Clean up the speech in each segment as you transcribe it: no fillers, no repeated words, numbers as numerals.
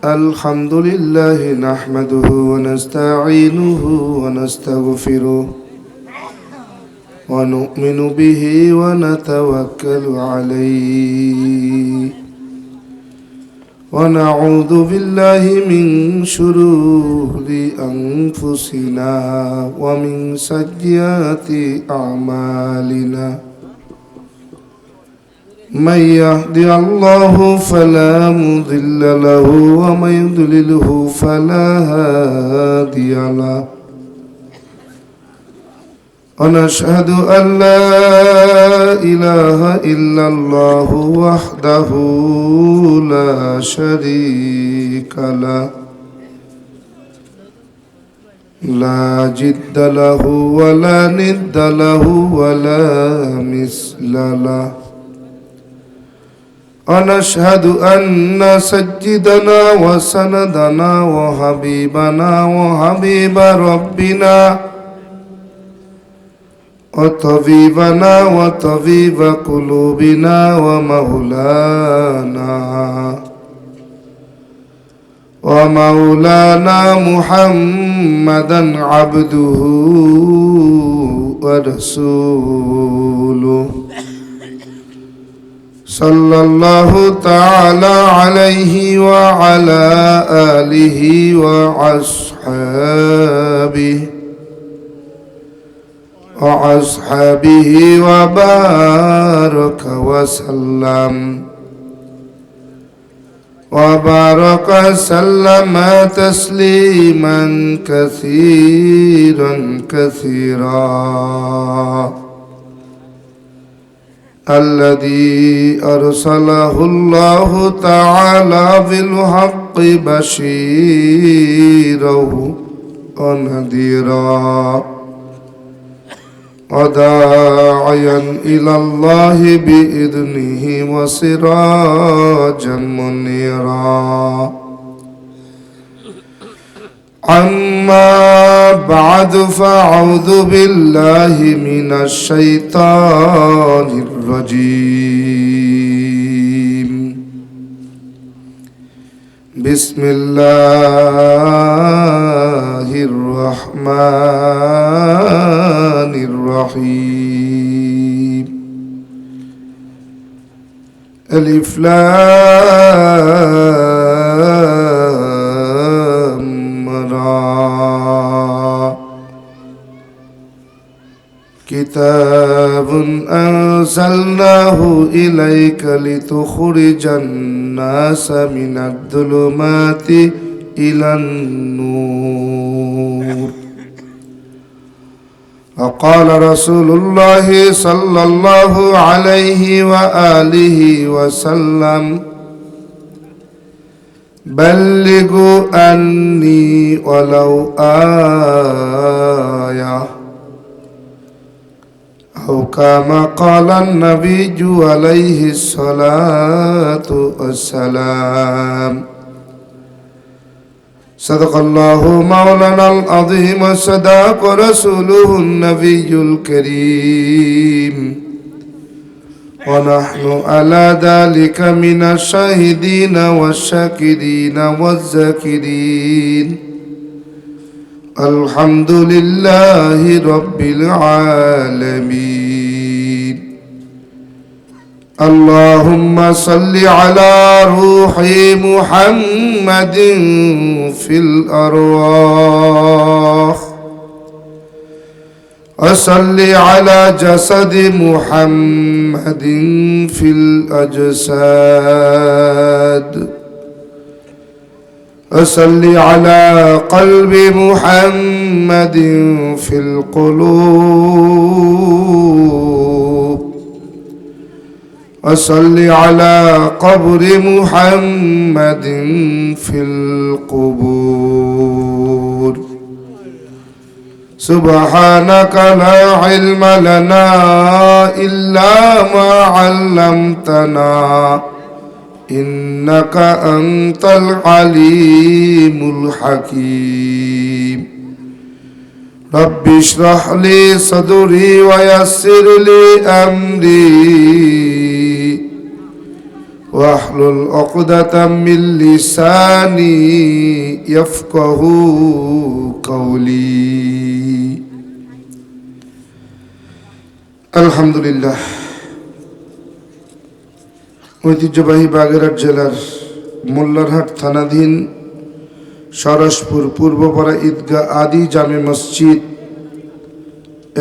الحمد لله نحمده ونستعينه ونستغفره ونؤمن به ونتوكل عليه ونعوذ بالله من شرور أنفسنا ومن سيئات أعمالنا من يهدي الله فلا مضل له ومن يضلله فلا هادي له ونشهد أن لا إله إلا الله وحده لا شريك له لا جد له ولا ند له ولا مثل له ونشهد أن سيدنا وسندنا وحبيبنا وحبيب ربنا وطبيبنا وطبيب قلوبنا ومولانا محمدا عبده ورسوله صلى الله تعالى عليه وعلى آله وأصحابه وبارك وسلم تسليما كثيرا الذي أرسله الله تعالى بالحق بشيرا ونذيرا وداعيا إلى الله بإذنه وسراجا منيرا أما بعد فأعوذ بالله من الشيطان الرجيم بسم الله الرحمن الرحيم ألف لام را كتاب أنزلناه إليك لتخرج الناس من الظلمات إلى النور وقال رسول الله صلى الله عليه وآله وسلم بلغوا أني ولو آية أو كما قال النبي عليه الصلاة والسلام صدق الله مولانا العظيم وصدق رسوله النبي الكريم ونحن على ذلك من الشاهدين والشاكرين والذاكرين الحمد لله رب العالمين اللهم صل على روح محمد في الأرواح وصل على جسد محمد في الأجساد وصل على قلب محمد في القلوب وصل على قبر محمد في القبور سبحانك لا علم لنا إلا ما علمتنا إنك أنت العليم الحكيم رب اشرح لي صدري ويسر لي أمري واحلل عقدة من لساني يفقه قولي আলহামদুলিল্লাহ ঐতিহ্যবাহী বাগেরহাট জেলার মোল্লারহাট থানাধীন সরসপুর পূর্বপাড়া ঈদগাহ আদি জামে মসজিদ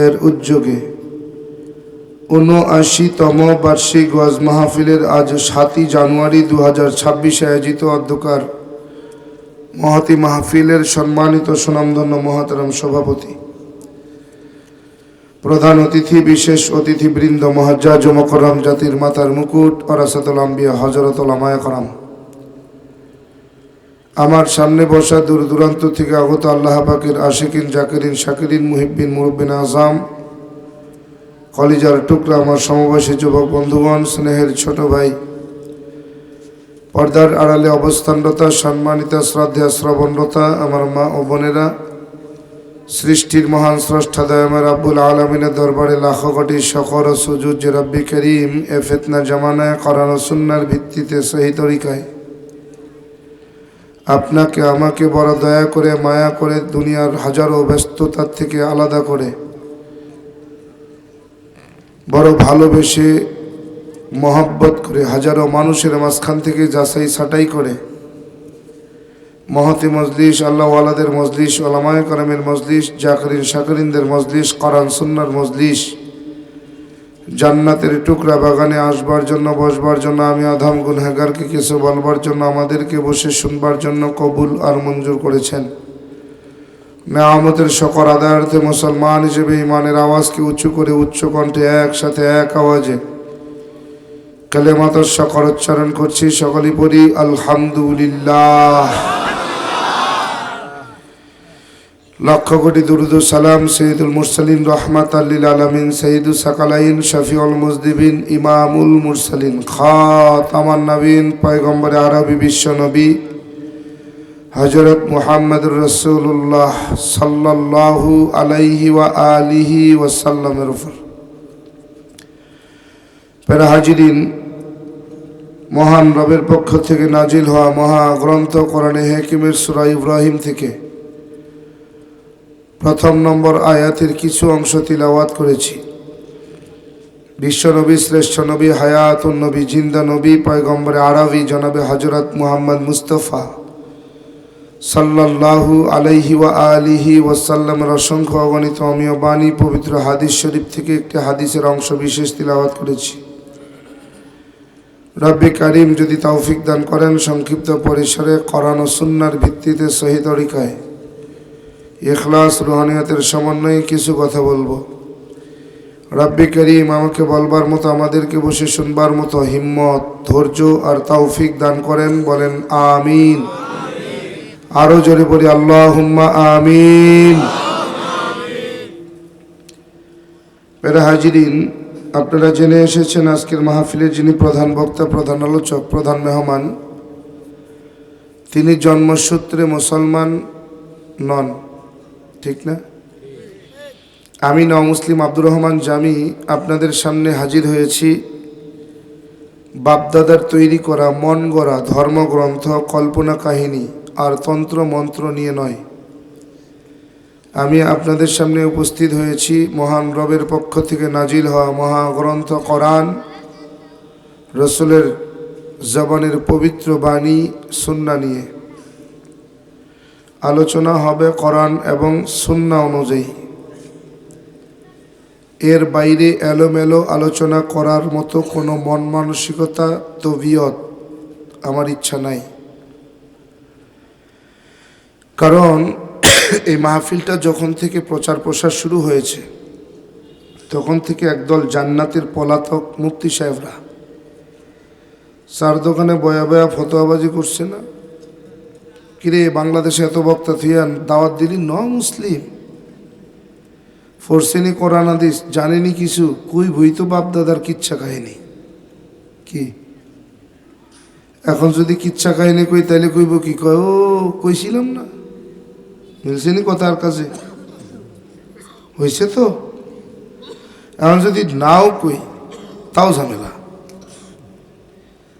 এর উদ্যোগে ৭৯তম বার্ষিক ওয়াজ মাহফিলের আজ ৭ই জানুয়ারি ২০২৬ আয়োজিত অধ্যকার মহতি মাহফিলের সম্মানিত সুনামধন্য মহতারাম সভাপতি, প্রধান অতিথি, বিশেষ অতিথিবৃন্দ, মুআজ্জাজ ও মুকাররম জাতির মাতার মুকুট, ওয়ারাসাতুল আম্বিয়া হযরত উলামায়ে কেরাম, আমার সামনে বসা দূর দূরান্ত থেকে আগত আল্লাহ পাকের আশিকিন, জাকিরিন, শাকিরিন, মুহিব্বিন, মুরব্বিন আযম, কলিজার টুকরা আমার সমবয়সী যুবক বন্ধুগণ, স্নেহের ছোট ভাই, পর্দার আড়ালে অবস্থানরতা, সম্মানিতা, শ্রদ্ধা, শ্রবণরতা আমার মা ও বোনেরা, সৃষ্টির মহান স্রষ্টা দয়াময় রাব্বুল আলামিনের দরবারে লাখো কোটি শকর ও সুজুদ যে রব্বি করিম এ ফিতনা জামানায় কোরআন ও সুন্নাহর ভিত্তিতে সহি তরিকায় আপনাকে আমাকে বড় দয়া করে, মায়া করে, দুনিয়ার হাজারো ব্যস্ততার থেকে আলাদা করে বড় ভালোবেসে মহব্বত করে হাজারো মানুষের মাঝখান থেকে যাচাই ছাঁটাই করে মহতি মজলিস, আল্লাহ ওয়ালাদের মজলিস, ওলামায়ে কেরামের মজলিস, জাকিরিন শাকিরিনদের মজলিস, কোরআন সুন্নাহর মজলিস, জান্নাতের টুকরা বাগানে আসবার জন্য, বসবার জন্য, আমি আধম গুনহাগারকে কিছু বলবার জন্য, আমাদেরকে বসে শুনবার জন্য কবুল আর মঞ্জুর করেছেন। নেয়ামতের শকর আদায়ার্থে মুসলমান হিসেবে ইমানের আওয়াজকে উঁচু করে উচ্চ কণ্ঠে একসাথে এক আওয়াজে কালেমাতুশ শকর উচ্চারণ করছি। সকলেই পড়ি আলহামদুলিল্লাহ। লক্ষ কোটি দুরুদ ও সালাম সৈয়দুল মুরসালিন, রহমাতাল লিল আলামিন, সৈয়দুস সাকালাইন, শফিউল মুজনিবিন, ইমামুল মুরসালিন, খাতামান নবীন, পয়গম্বর আরবি বিশ্ব নবী হযরত মুহাম্মদুর রাসূলুল্লাহ সাল্লাল্লাহু আলাইহি ওয়া আলিহি ওয়াসাল্লামের উপর। প্যারা হাজিরিন, মহান রবের পক্ষ থেকে নাজিল হওয়া মহা গ্রন্থ কোরআনে হাকিমের সূরা ইব্রাহিম থেকে প্রথম নম্বর আয়াতের কিছু অংশ তিলাওয়াত করেছি। বিশ্বনবী, শ্রেষ্ঠ নবী, হায়াতুন নবী, জিন্দা নবী, পয়গম্বর আরবি জনাবে হযরত মুহাম্মদ মুস্তাফা সাল্লাল্লাহু আলাইহি ওয়া আলিহি ওয়াসাল্লামের অসংখ্য অগণিত অমীয় বাণী, পবিত্র হাদিস শরীফ থেকে একটি হাদিসের অংশ বিশেষ তিলাওয়াত করেছি। রব্বে কারিম যদি তৌফিক দান করেন, সংক্ষিপ্ত পরিসরে কোরআন ও সুন্নাহর ভিত্তিতে সহি তরিকায় ইখলাস রুহানিয়তের সমন্বয়ে কিছু কথা বলবো। রব্বে কারিম আমাকে বলবার মতো, আমাদেরকে বসে শুনবার মতো হিম্মত, ধৈর্য আর তৌফিক দান করেন। বলেন আমিন। আরো জোরে বলি আল্লাহুম্মা আমিন। প্যারা হাজিরিন, আপনারা জেনে এসেছেন আজকের মাহফিলের যিনি প্রধান বক্তা, প্রধান আলোচক, প্রধান মেহমান, তিনি জন্মসূত্রে মুসলমান নন, ঠিক না? আমি মুসলিম আব্দুর রহমান জামি আপনাদের সামনে হাজির হয়েছি বাপদাদার তৈরি করা মন গড়া ধর্মগ্রন্থ, কল্পনা কাহিনী আর তন্ত্র মন্ত্র নিয়ে নয়। আমি আপনাদের সামনে উপস্থিত হয়েছি মহান রবের পক্ষ থেকে নাজিল হওয়া মহাগ্রন্থ কোরআন, রসুলের জবানের পবিত্র বাণী সুন্নাহ নিয়ে। আলোচনা হবে কোরআন এবং সুন্নাহ অনুযায়ী। এর বাইরে এলোমেলো আলোচনা করার মতো কোনো মন মানসিকতা, তবিয়ত আমার ইচ্ছা নাই। কারণ এই মাহফিলটা যখন থেকে প্রচার প্রসার শুরু হয়েছে, তখন থেকে একদল জান্নাতের পলাতক মুফতি সাহেবরা চার দোকানে বয়া বয়া ফতোয়াবাজি করছে না। কিরে, বাংলাদেশে এত বক্তা থিয়ান দাওয়াত দিলি ন মুসলিম, ফোরসেনি কোরআন হাদিস জানেনি কিছু, কুই ভুই তো বাপ দাদার কিচ্ছা কাহিনী কি। এখন যদি কিচ্ছা কাহিনী কই তাইলে কইব কি, কয় ও কইছিলাম না, মিলছেনি কথার কাছে হয়েছে তো। এখন যদি নাও কই তাও ঝামেলা।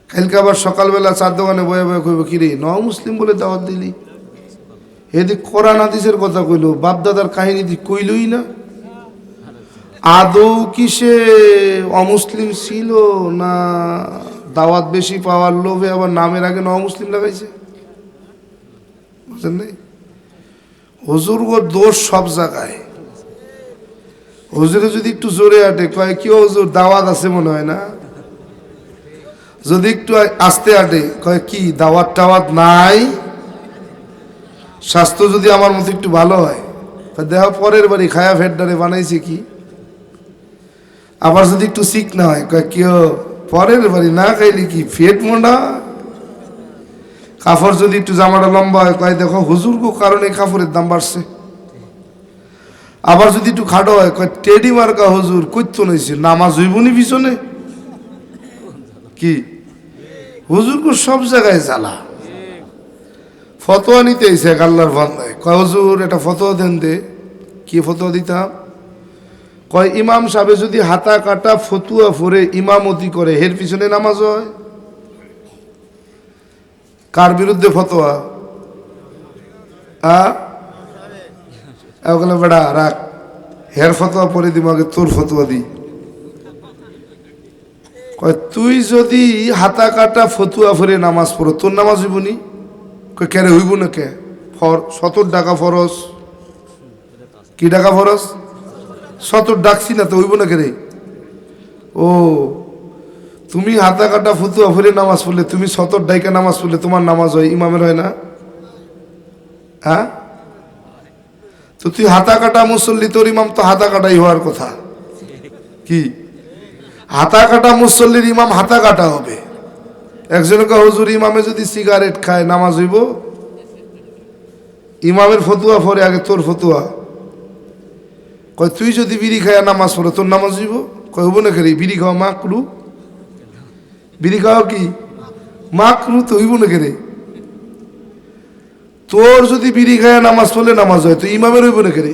কালকে আবার সকালবেলা চার দোকানে বয়ে বয়ে কইব কিরে ন মুসলিম বলে দাওয়াত দিলি, এদিক কোরআন হাদিসের কথা কইল, বাপদাদার কাহিনী কইলই না। আদৌ কি সে অমুসলিম ছিল না দাওয়াত বেশি পাওয়ার লোভে আবার নামের আগে ন মুসলিম লাগাইছে? বুঝলেন নাই? হুজুর গো দোষ সব জায়গায়। হুজুরে যদি একটু জোরে আটে কয় কি হুজুর দাওয়াত আছে মনে হয় না, যদি একটু আস্তে আটে কয় কি দাওয়াত টাওয়াত নাই। স্বাস্থ্য যদি আমার মতো একটু ভালো হয় দেহ পরের বাড়ি খায়া ফেডারে বানাইছে কি। আবার যদি একটু শিখ না হয় কয় কেউ পরের বাড়ি না খাইলে কি ফেট মোটা। কাপড় যদি একটু জামাটা লম্বা হয় কয় দেখো হুজুর গো কারণে কাপড়ের দাম বাড়ছে। আবার যদি একটু খাটো হয় কয় টেডি মার্কা হুজুর কইতো নইছে নামাজ হইবনি পিছনে কি। হুজুর গো সব জায়গায় জ্বালা। ফতোয়া নিতে এসে আল্লাহর বান্দায় কয় হুজুর এটা ফতোয়া দেন দে। কি ফতোয়া দিতাম? কয় ইমাম সাহেব যদি হাতা কাটা ফতুয়া ফরে ইমামতি করে এর পিছনে নামাজ হয়? কার বিরুদ্ধে ফতোয়া? ওগুলো বেড়া রাখ, হের ফতোয়া পরে দিব আগে তোর ফতোয়া দি। কয় তুই যদি হাতা কাটা ফতুয়া ফরে নামাজ পড়ো তোর নামাজ হইব নি? কয় কেরে হইব না কে? 70 টাকা ফরজ। কি টাকা ফরজ? 70 ডাকছি না তো হইব না কেরে? ও তুমি হাতা কাটা ফতুয়া ফরে নামাজ পড়লে তুমি 70 ডাইকা নামাজ পড়লে তোমার নামাজ হয়, ইমামের হয় না? হ্যাঁ, তো তুই হাতা কাটা মুসল্লি, তোর ইমাম তো হাতা কাটাই হওয়ার কথা। কি হাতা কাটা মুসল্লির ইমাম হাতা কাটা হবে? একজনকে হুজুর ইমামে যদি সিগারেট খায় নামাজ হইব? ইমামের ফতুয়া পরে আগে তোর ফতুয়া। কয় তুই যদি বিড়ি খায় নামাজ পড়ো তোর নামাজ হইব? কয় হইব না কেরে? বিড়ি খাওয়া মাকরু। বিড়ি খাওয়া কি মাকরু? তো হইব না কেরে? তোর যদি বিড়ি খায় নামাজ পড়লে নামাজ হয়, তো ইমামের হইব না কেরে?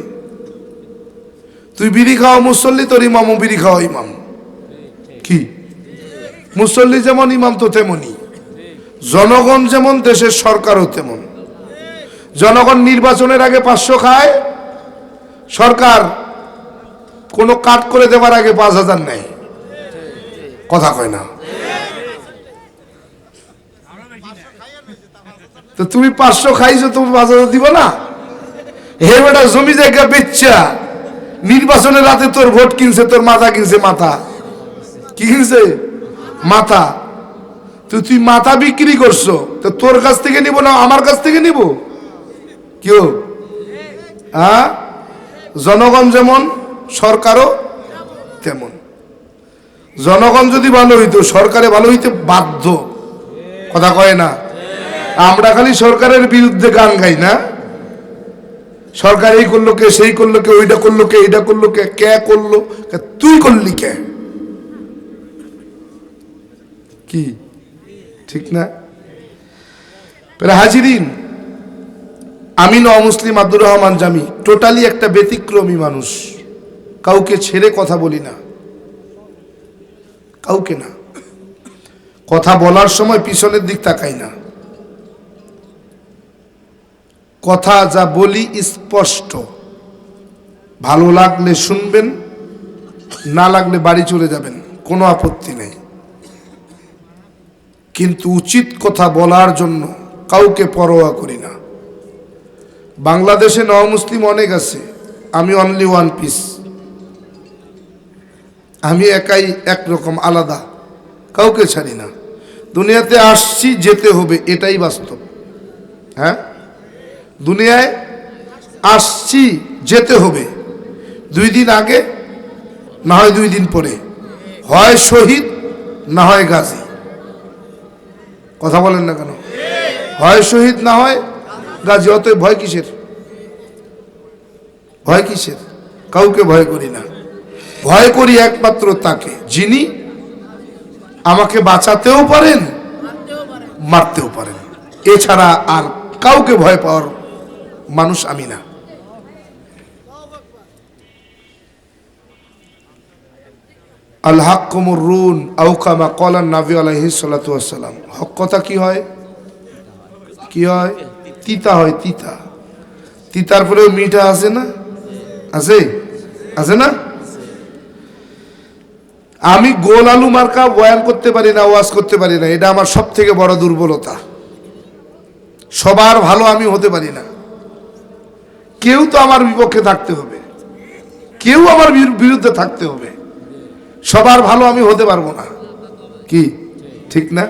তুই বিড়ি খাওয়া মুসল্লি, তোর ইমামও বিড়ি খাওয়া ইমাম। কি মুসল্লি যেমন ইমাম তো তেমনই, জনগণ যেমন দেশের সরকারও তেমন। জনগণ নির্বাচনের আগে 500 খায়, সরকার কোনো কাট করে দেওয়ার আগে 5000 নেয়। কথা কয় না? তো তুমি 500 খাইছো, তুমি 5000 দিব না? হে বেটা জমি জায়গা বেচ্চা নির্বাচনের রাতে তোর ভোট কিনছে, তোর মাথা কিনছে। মাথা কি কিনছে? মাথা। তো তুই মাথা বিক্রি করছো, তো তোর কাছ থেকে নিব না আমার কাছ থেকে নিব? কেউ হ্যাঁ, জনগণ যেমন সরকারও তেমন। জনগণ যদি ভালো হইতো সরকারে ভালো হইতে বাধ্য। কথা কয় না? আমরা খালি সরকারের বিরুদ্ধে গান গাই না, সরকার এই করলো কে, সেই করলো কে, ওইটা করলো কে, এইটা করলো কে, কে করলো, তুই করলি কে? কি ঠিক না? হাজিরিন, আমি অমুসলিম আব্দুর রহমান জামি টোটালি একটা ব্যতিক্রমী মানুষ। কাউকে ছেড়ে কথা বলি না, কাউকে না। কথা বলার সময় পিছনের দিক তাকাই না। কথা যা বলি স্পষ্ট, ভালো লাগলে শুনবেন, না লাগলে বাড়ি চলে যাবেন, কোনো আপত্তি নেই। কিন্তু উচিত কথা বলার জন্য কাউকে পরোয়া করি না। বাংলাদেশে মুসলিম অনেক আছে, আমি অনলি ওয়ান পিস। আমি একাই একরকম আলাদা, কাউকে ছাড়ি না। দুনিয়াতে আসছি, যেতে হবে, এটাই বাস্তব। হ্যাঁ, দুনিয়ায় আসছি, যেতে হবে। 2 দিন আগে না হয় 2 দিন পরে, হয় শহীদ না হয় গাজী। কথা বলেন না কেন? হয় শহীদ না হয় গাজী। অতএব ভয় কিসের? ভয় কিসের? কাউকে ভয় করি না। ভয় করি একমাত্র তাকে যিনি আমাকে বাঁচাতেও পারেন, মারতেও পারেন। এছাড়া আর কাউকে ভয় পাওয়ার মানুষ আমি না। আল হাক্কু মুররুন আও কামা ক্বালা নবী আলাইহিস সালাতু ওয়াস সালাম। হক কথা কি হয়? কি হয়? তিতা হয়। তিতা, তিতার পরেও মিঠা আছে না? আছে, আছে না? আমি গোল আলু মার্কা বয়ান করতে পারি না, ওয়াজ করতে পারি না, এটা আমার সব থেকে বড় দুর্বলতা। সবার ভালো আমি হতে পারি না। কেউ তো আমার বিপক্ষে থাকতে হবে, কেউ আমার বিরুদ্ধে থাকতে হবে। সবার ভালো আমি হতে পারবো না, কি ঠিক না?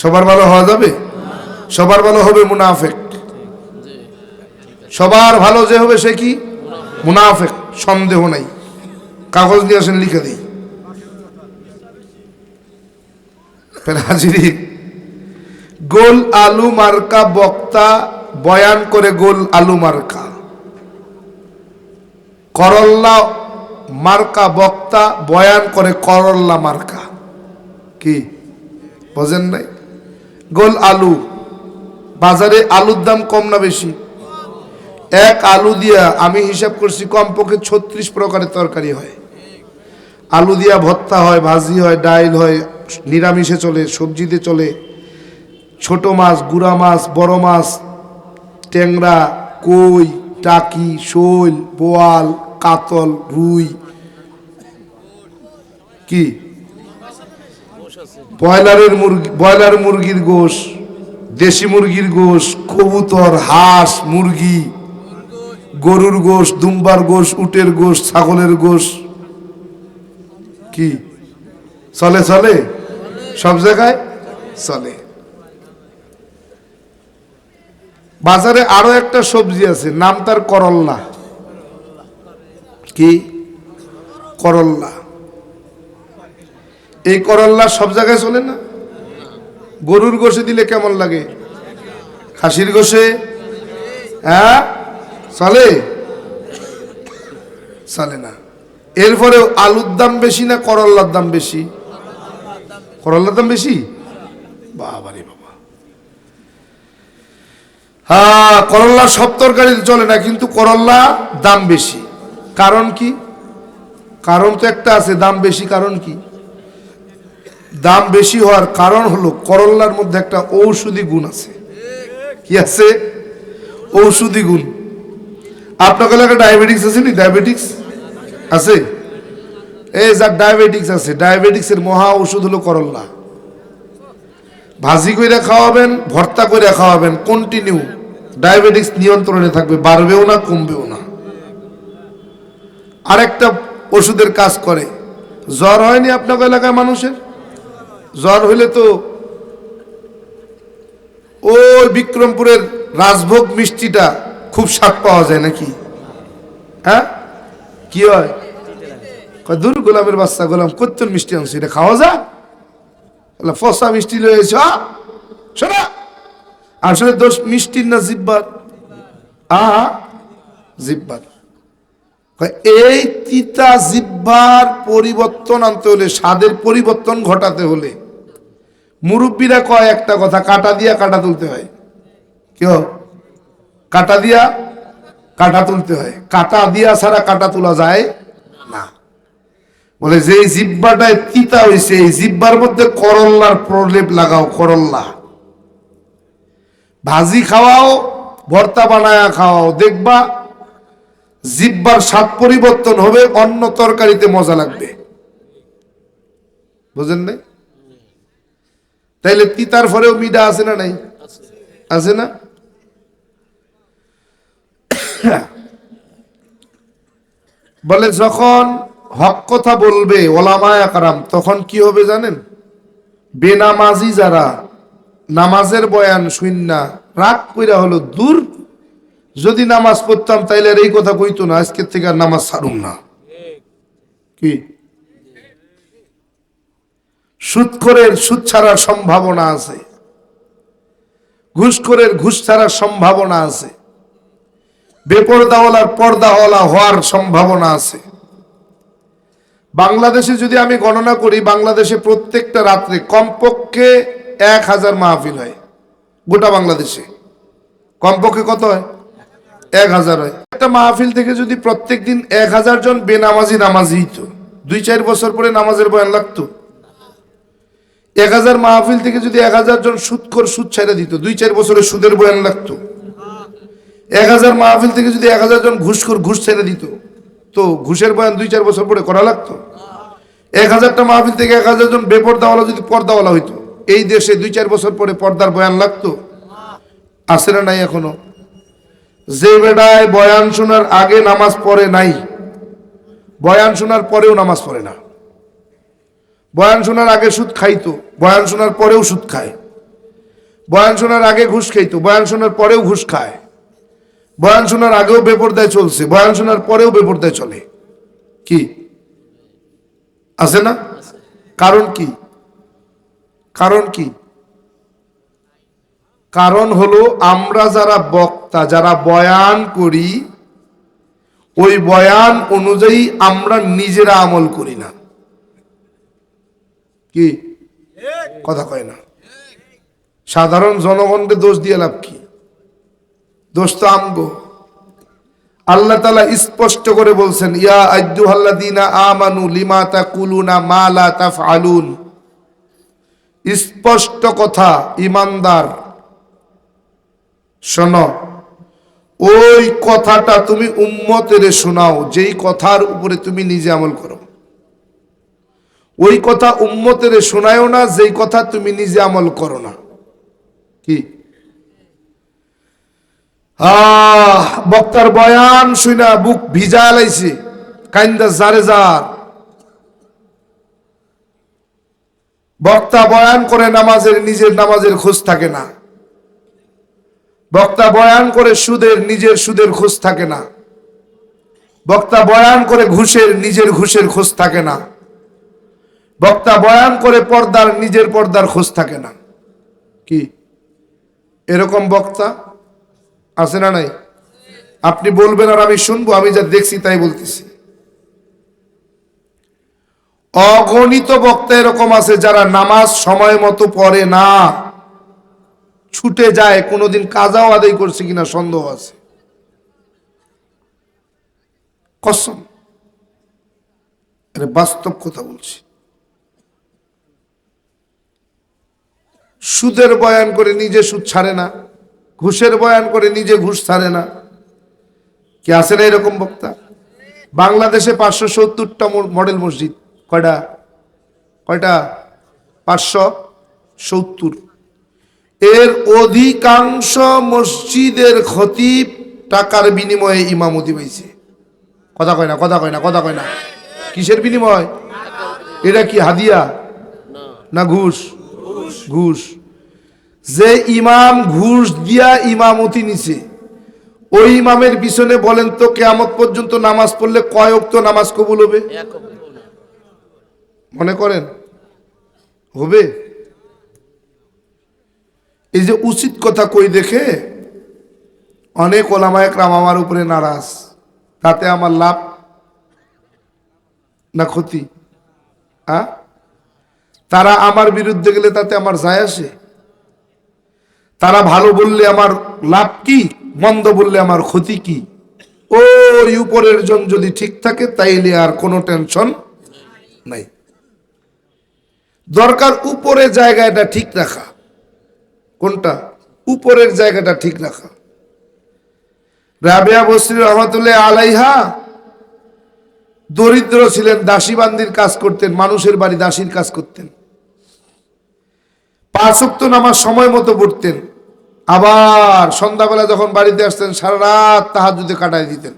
সবার ভালো হওয়া যাবে? সবার ভালো হবে মুনাফিক। সবার ভালো যে হবে সে কি? মুনাফিক, সন্দেহ নাই। কাগজ নিয়ে আসেন, লিখে দিই। গোল আলু মার্কা বক্তা বয়ান করে গোল আলু মার্কা, করল্লা মার্কা বক্তা বয়ান করে করল্লা মার্কা। কি বোঝেন নাই? গোল আলু, বাজারে আলুর দাম কম না বেশি? এক আলু দিয়া আমি হিসাব করছি কমপক্ষে 36 প্রকারের তরকারি হয়। আলু দিয়া ভর্তা হয়, ভাজি হয়, ডাইল হয়, নিরামিষে চলে, সবজিতে চলে, ছোট মাছ, গুড়া মাছ, বড় মাছ, ট্যাংরা, কই, টাকি, শোল, বোয়াল, কাতল, রুই, কি ব্রয়লার মুরগির গোশ, দেশি মুরগির গোশ, কবুতর, হাঁস, মুরগি, গরুর গোশ, দুম্বার গোশ, উটের গোশ, ছাগলের গোশ। কি চলে? চলে, সব জায়গায় চলে। বাজারে আরো একটা সবজি আছে, নাম তার করল্লা। কি করল্লা? এই করল্লা সব জায়গায় চলে না। গরুর গোশে দিলে কেমন লাগে? খাসির গোশে হ্যাঁ চলে? চলে না। এরপরেও আলুর দাম বেশি না করল্লার দাম বেশি? করল্লার দাম বেশি। বাবারে বাবা। হ্যাঁ, করল্লা সব তরকারিতে চলে না, কিন্তু করল্লা দাম বেশি। কারণ কি? কারণ তো একটা আছে, দাম বেশি। কারণ কি? দাম বেশি হওয়ার কারণ হলো করল্লার মধ্যে একটা ঔষধি গুণ আছে। কি আছে? ঔষধি গুণ। আপনার এলাকায় ডায়াবেটিক্স আছে নি? ডায়াবেটিক্স আছে? এই যার ডায়াবেটিক্স আছে, ডায়াবেটিক্সের মহা ঔষধ হলো করল্লা। ভাজি কইরা খাওয়াবেন, ভর্তা কইরা খাওয়াবেন, কন্টিনিউ ডায়াবেটিক্স নিয়ন্ত্রণে থাকবে, বাড়বেও না, কমবেও না। আরেকটা ওষুধের কাজ করে। জ্বর হয়নি আপনার এলাকায় মানুষের? জ্বর হইলে তো ওই বিক্রমপুরের রাজভোগ মিষ্টিটা খুব স্বাদ পাওয়া যায় নাকি? হ্যাঁ, কি হয়? দূর গোলামের বাচ্চা, গোলাম কত মিষ্টি আনছে, এটা খাওয়া যায়? ফসা মিষ্টি লয়েছ শোনা। আসলে দোষ মিষ্টির না জিব্বার? জিব্বার। এই তিতা জিব্বার পরিবর্তন আনতে হলে, স্বাদের পরিবর্তন ঘটাতে হলে মুরব্বীরা কয় একটা কথা, কাটা দিয়া কাটা তুলতে হয়। কেউ কাটা দিয়া কাটা তুলতে হয়, কাটা দিয়া ছাড়া কাটা তোলা যায় না। বলে যে জিব্বাটায় তিতা হয়েছে, এই জিব্বার মধ্যে করল্লার প্রলেপ লাগাও। করল্লা ভাজি খাওয়াও, ভর্তা বানায়া খাওয়াও, দেখবা জিব্বার স্বাদ পরিবর্তন হবে, অন্য তরকারিতে মজা লাগবে। বুঝেন নাই? তাইলে তিতার পরেও মিঠা আছে না নাই? আছে না? বলে যখন হক কথা বলবে ওলামায়ে কেরাম, তখন কি হবে জানেন? বেনামাজি যারা নামাজের বয়ান শুননা রাগ কইরা হলো, দূর যদি নামাজ পড়তাম তাইলে আর এই কথা কইতো না, আজকের থেকে আর নামাজ ছাড়ুম না। কি সুদখোরের সুদ ছাড়ার সম্ভাবনা আছে, ঘুষখোরের ঘুষ ছাড়ার সম্ভাবনা আছে, বেপরদাওয়ালার পর্দাওয়ালা হওয়ার সম্ভাবনা আছে। বাংলাদেশে যদি আমি গণনা করি, বাংলাদেশে প্রত্যেকটা রাত্রে কমপক্ষে 1000 মাহফিল হয়। গোটা বাংলাদেশে কমপক্ষে কত হয়? 1000 হয়। একটা মাহফিল থেকে যদি প্রত্যেক দিন 1000 জন বেনামাজি নামাজি তো 2-4 বছর পরে নামাজের বয়ান লাগতো? 1000 মাহফিল থেকে যদি 1000 জন সুদখোর সুদ ছেড়ে দিত, 2-4 বছরে সুদের বয়ান লাগতো? 1000 মাহফিল থেকে যদি 1000 জন ঘুষখোর ঘুষ ছেড়ে দিত, তো ঘুষের বয়ান 2-4 বছর পরে করা লাগতো? 1000টা মাহফিল থেকে 1000 জন বেপরদাওয়ালা যদি পর্দাওয়ালা হইতো, এই দেশে 2-4 বছর পরে পর্দার বয়ান লাগতো? আছে না নাই এখনো? যে বেড়ায় বয়ান শোনার আগে নামাজ পড়ে নাই, বয়ান শোনার পরেও নামাজ পড়ে না। বয়ান শোনার আগে সুদ খাইতো, বয়ান শোনার পরেও সুদ খায়। বয়ান শোনার আগে ঘুষ খাইতো, বয়ান শোনার পরেও ঘুষ খায়। বয়ান শোনার আগেও বেপরদায় চলছে, বয়ান শোনার পরেও বেপরদায় চলে। কি আছে না? কারণ কি? কারণ কি? কারণ হলো আমরা যারা বক্তা, যারা বয়ান করি, ওই বয়ান অনুযায়ী আমরা নিজেরা আমল করি না। কি কথা কয় না? সাধারণ জনগণকে দোষ দিয়ে লাভ কি? দোষ তো আমগো। আল্লাহ তাআলা স্পষ্ট করে বলছেন, ইয়া আইয়ুহাল্লাযীনা আমানু লিমা তাকুলুনা মা লা তাফআলুন। স্পষ্ট কথা, ঈমানদার শোনো, ওই কথাটা তুমি উম্মতের শোনাও যেই কথার উপরে তুমি নিজে আমল করো। ওই কথা উম্মতের শোনায়ও না যেই কথা তুমি নিজে আমল করো না। কি বক্তার বয়ান শুনা বুক ভিজা লাইছে, কাইন্দা জারে যার। বক্তা বয়ান করে নামাজের, নিজের নামাজের খোঁজ থাকে না। বক্তা বয়ান করে সুদের, নিজের সুদের খোঁজ থাকে না। বক্তা বয়ান করে ঘুষের, নিজের ঘুষের খোঁজ থাকে না। বক্তা বয়ান করে পর্দার, নিজের পর্দার খোঁজ থাকে না। কি এরকম বক্তা আছে না নাই? আপনি বলবেন আর আমি শুনবো, আমি যা দেখছি তাই বলতেছি। অগণিত বক্তা এরকম আছে যারা নামাজ সময় মতো পড়ে না, ছুটে যায়, কোনোদিন কাজাও আদায় করছে কিনা সন্দেহ আছে। কসম, এটা বাস্তব কথা বলছি। সুদের বয়ান করে নিজে সুদ ছাড়ে না, ঘুষের বয়ান করে নিজে ঘুষ ছাড়ে না। কি আছে না এরকম বক্তা? বাংলাদেশে 570টা মডেল মসজিদ। কয়টা? 570। এর অধিকাংশ মসজিদের খতিব টাকার বিনিময়ে ইমামতি পাইছে। কথা কয় না, কথা কয় না, কথা কয় না। কিসের বিনিময়? এটা কি হাদিয়া না ঘুষ? ঘুষ। যে ইমাম ঘুষ দিয়া ইমামতি নিছে, ওই ইমামের পিছনে বলেন তো কিয়ামত পর্যন্ত নামাজ পড়লে কয় ওয়াক্ত নামাজ কবুল হবে? মনে করেন হবে? এই যে উচিত কথা কই দেখে অনেক ওলামায়ে কেরাম আমার উপরে নারাজ। তাতে আমার লাভ না ক্ষতি? তারা আমার বিরুদ্ধে গেলে তাতে আমার যায় আসে? তারা ভালো বললে আমার লাভ কি, মন্দ বললে আমার ক্ষতি কি? ওই উপরের জন যদি ঠিক থাকে তাইলে আর কোনো টেনশন নাই। দরকার উপরের জায়গাটা ঠিক রাখা। কোনটা? উপরের জায়গাটা ঠিক রাখা। রাবেয়া বসরি রহমাতুল্লাহ আলাইহা দরিদ্র ছিলেন, দাসীবান্দির কাজ করতেন, মানুষের বাড়ি দাসীর কাজ করতেন। 5 ওয়াক্ত নামাজ সময় মতো পড়তেন। আবার সন্ধ্যাবেলা যখন বাড়িতে আসতেন সারা রাত তাহাজ্জুদে কাটায় দিতেন।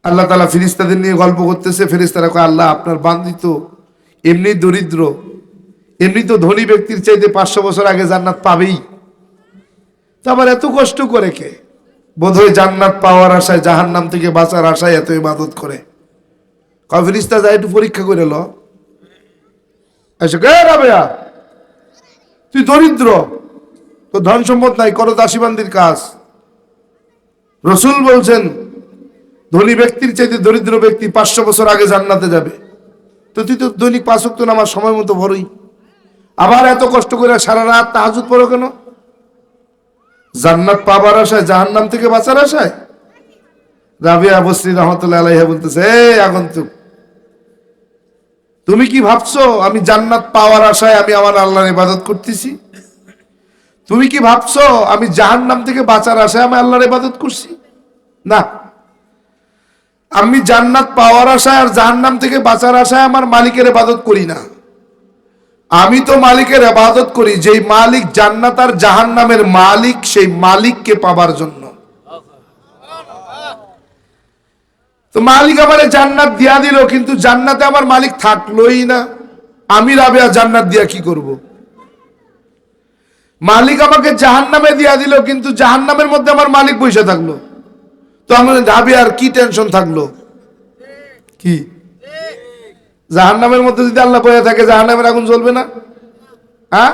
আল্লাহ তাআলা ফেরেশতাদের নিয়ে গল্প করতেছে, ফেরেশতারা কয়, আল্লাহ আপনার বান্দি তো এমনি দরিদ্র, এমনি তো ধনী ব্যক্তির চাইতে 500 বছর আগে জান্নাত পাবেই, তো আবার এত কষ্ট করে কে? বোধহয় জান্নাত পাওয়ার আশায়, জাহান্নাম থেকে বাঁচার আশায় এত ইবাদত করে। কয় ফেরেশতা যায় একটু পরীক্ষা করে ল। এসে কে রাবেয়া, তুই দরিদ্র, তো ধন সম্পদ নাই, করো দাসীবান্দির কাজ। রাসূল বলছেন ধনী ব্যক্তির চাইতে দরিদ্র ব্যক্তি 500 বছর আগে জান্নাতে যাবে, তো তুই তো দৈনিক 5 ওয়াক্ত নামাজ সময় মতো পড়ই, আবার এত কষ্ট করে সারা রাত তাহাজ্জুদ পড়ো কেন? জান্নাত পাবার আশায়, জাহান্নাম থেকে বাঁচার আশায়? রাবিয়া বসরি রহমাতুল্লাহ আলাইহা বলতেছে, এই আগন্তুক, তুমি কি ভাবছো আমি জান্নাত পাওয়ার আশায় আমি আমার আল্লাহর ইবাদত করতেছি? তুমি কি ভাবছো আমি জাহান্নাম থেকে বাঁচার আশায় আমি আল্লাহর ইবাদত করছি? না, আমি জান্নাত পাওয়ার আশায় আর জাহান্নাম থেকে বাঁচার আশায় আমার মালিকের ইবাদত করি না। আমি তো মালিকের ইবাদত করি, যেই মালিক জান্নাত আর জাহান্নামের মালিক, সেই মালিককে পাবার জন্য। তো মালিক আমারে জান্নাত দিয়া দিল, কিন্তু জান্নাতে আমার মালিক থাকলোই না। আমি রাবেয়া জান্নাত দিয়া কি করব? মালিক আমাকে জাহান্নামে দিয়া দিল, কিন্তু জাহান্নামের মধ্যে আমার মালিক বসে থাকলো, তো আমার রাবেয়ার কি টেনশন থাকলো? কি জাহান্নামের মধ্যে যদি আল্লাহ বসে থাকে, জাহান্নামের আগুন জ্বলবে না? হ্যাঁ,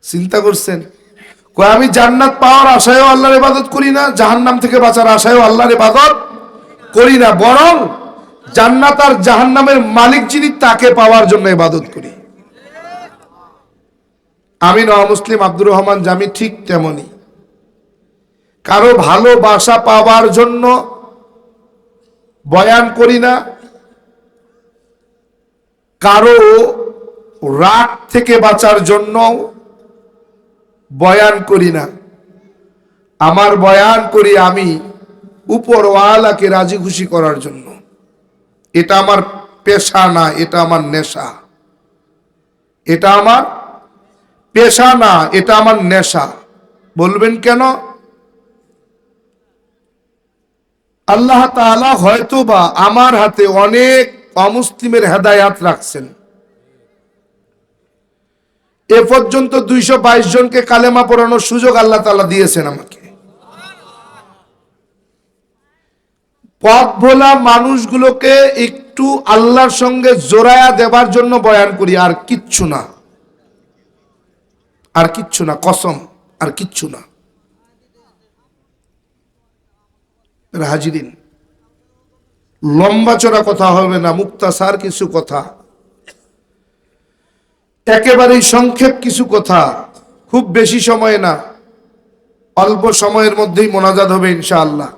চিন্তা করছেন? আমি জান্নাত পাওয়ার আশায়ও আল্লাহর ইবাদত করি না, জাহান্নাম থেকে বাঁচার আশায়ও আল্লাহর ইবাদত করি না, বরং জান্নাত আর জাহান্নামের মালিক যিনি, তাকে পাওয়ার জন্য ইবাদত করি। আমি নওয়া মুসলিম আব্দুর রহমান জামি ঠিক তেমনি কারো ভালোবাসা পাওয়ার জন্য বয়ান করি না, কারো রাগ থেকে বাঁচার জন্য বয়ান করি না। আমার বয়ান করি আমি উপরওয়ালাকে রাজি খুশি করার জন্য। এটা আমার পেশা না, এটা আমার নেশা। এটা আমার পেশা না, এটা আমার নেশা। বলবেন কেন? আল্লাহ তাআলা হয়তোবা আমার হাতে অনেক অমুসলিমের হেদায়াত রাখছেন। এ পর্যন্ত 222 জনকে কালেমা পড়ানোর সুযোগ আল্লাহ তাআলা দিয়েছেন আমাকে। পথ ভোলা মানুষগুলোকে একটু আল্লাহর সঙ্গে জোড়ায়া দেবার জন্য বয়ান করি, আর কিচ্ছু না, আর কিচ্ছু না, কসম, আর কিচ্ছু না। হাজিরিন, লম্বা চড়া কথা হবে না, মুক্তাসার কিছু কথা, একেবারেই সংক্ষেপ কিছু কথা, খুব বেশি সময় না, অল্প সময়ের মধ্যেই মোনাজাত হবে ইনশাআল্লাহ।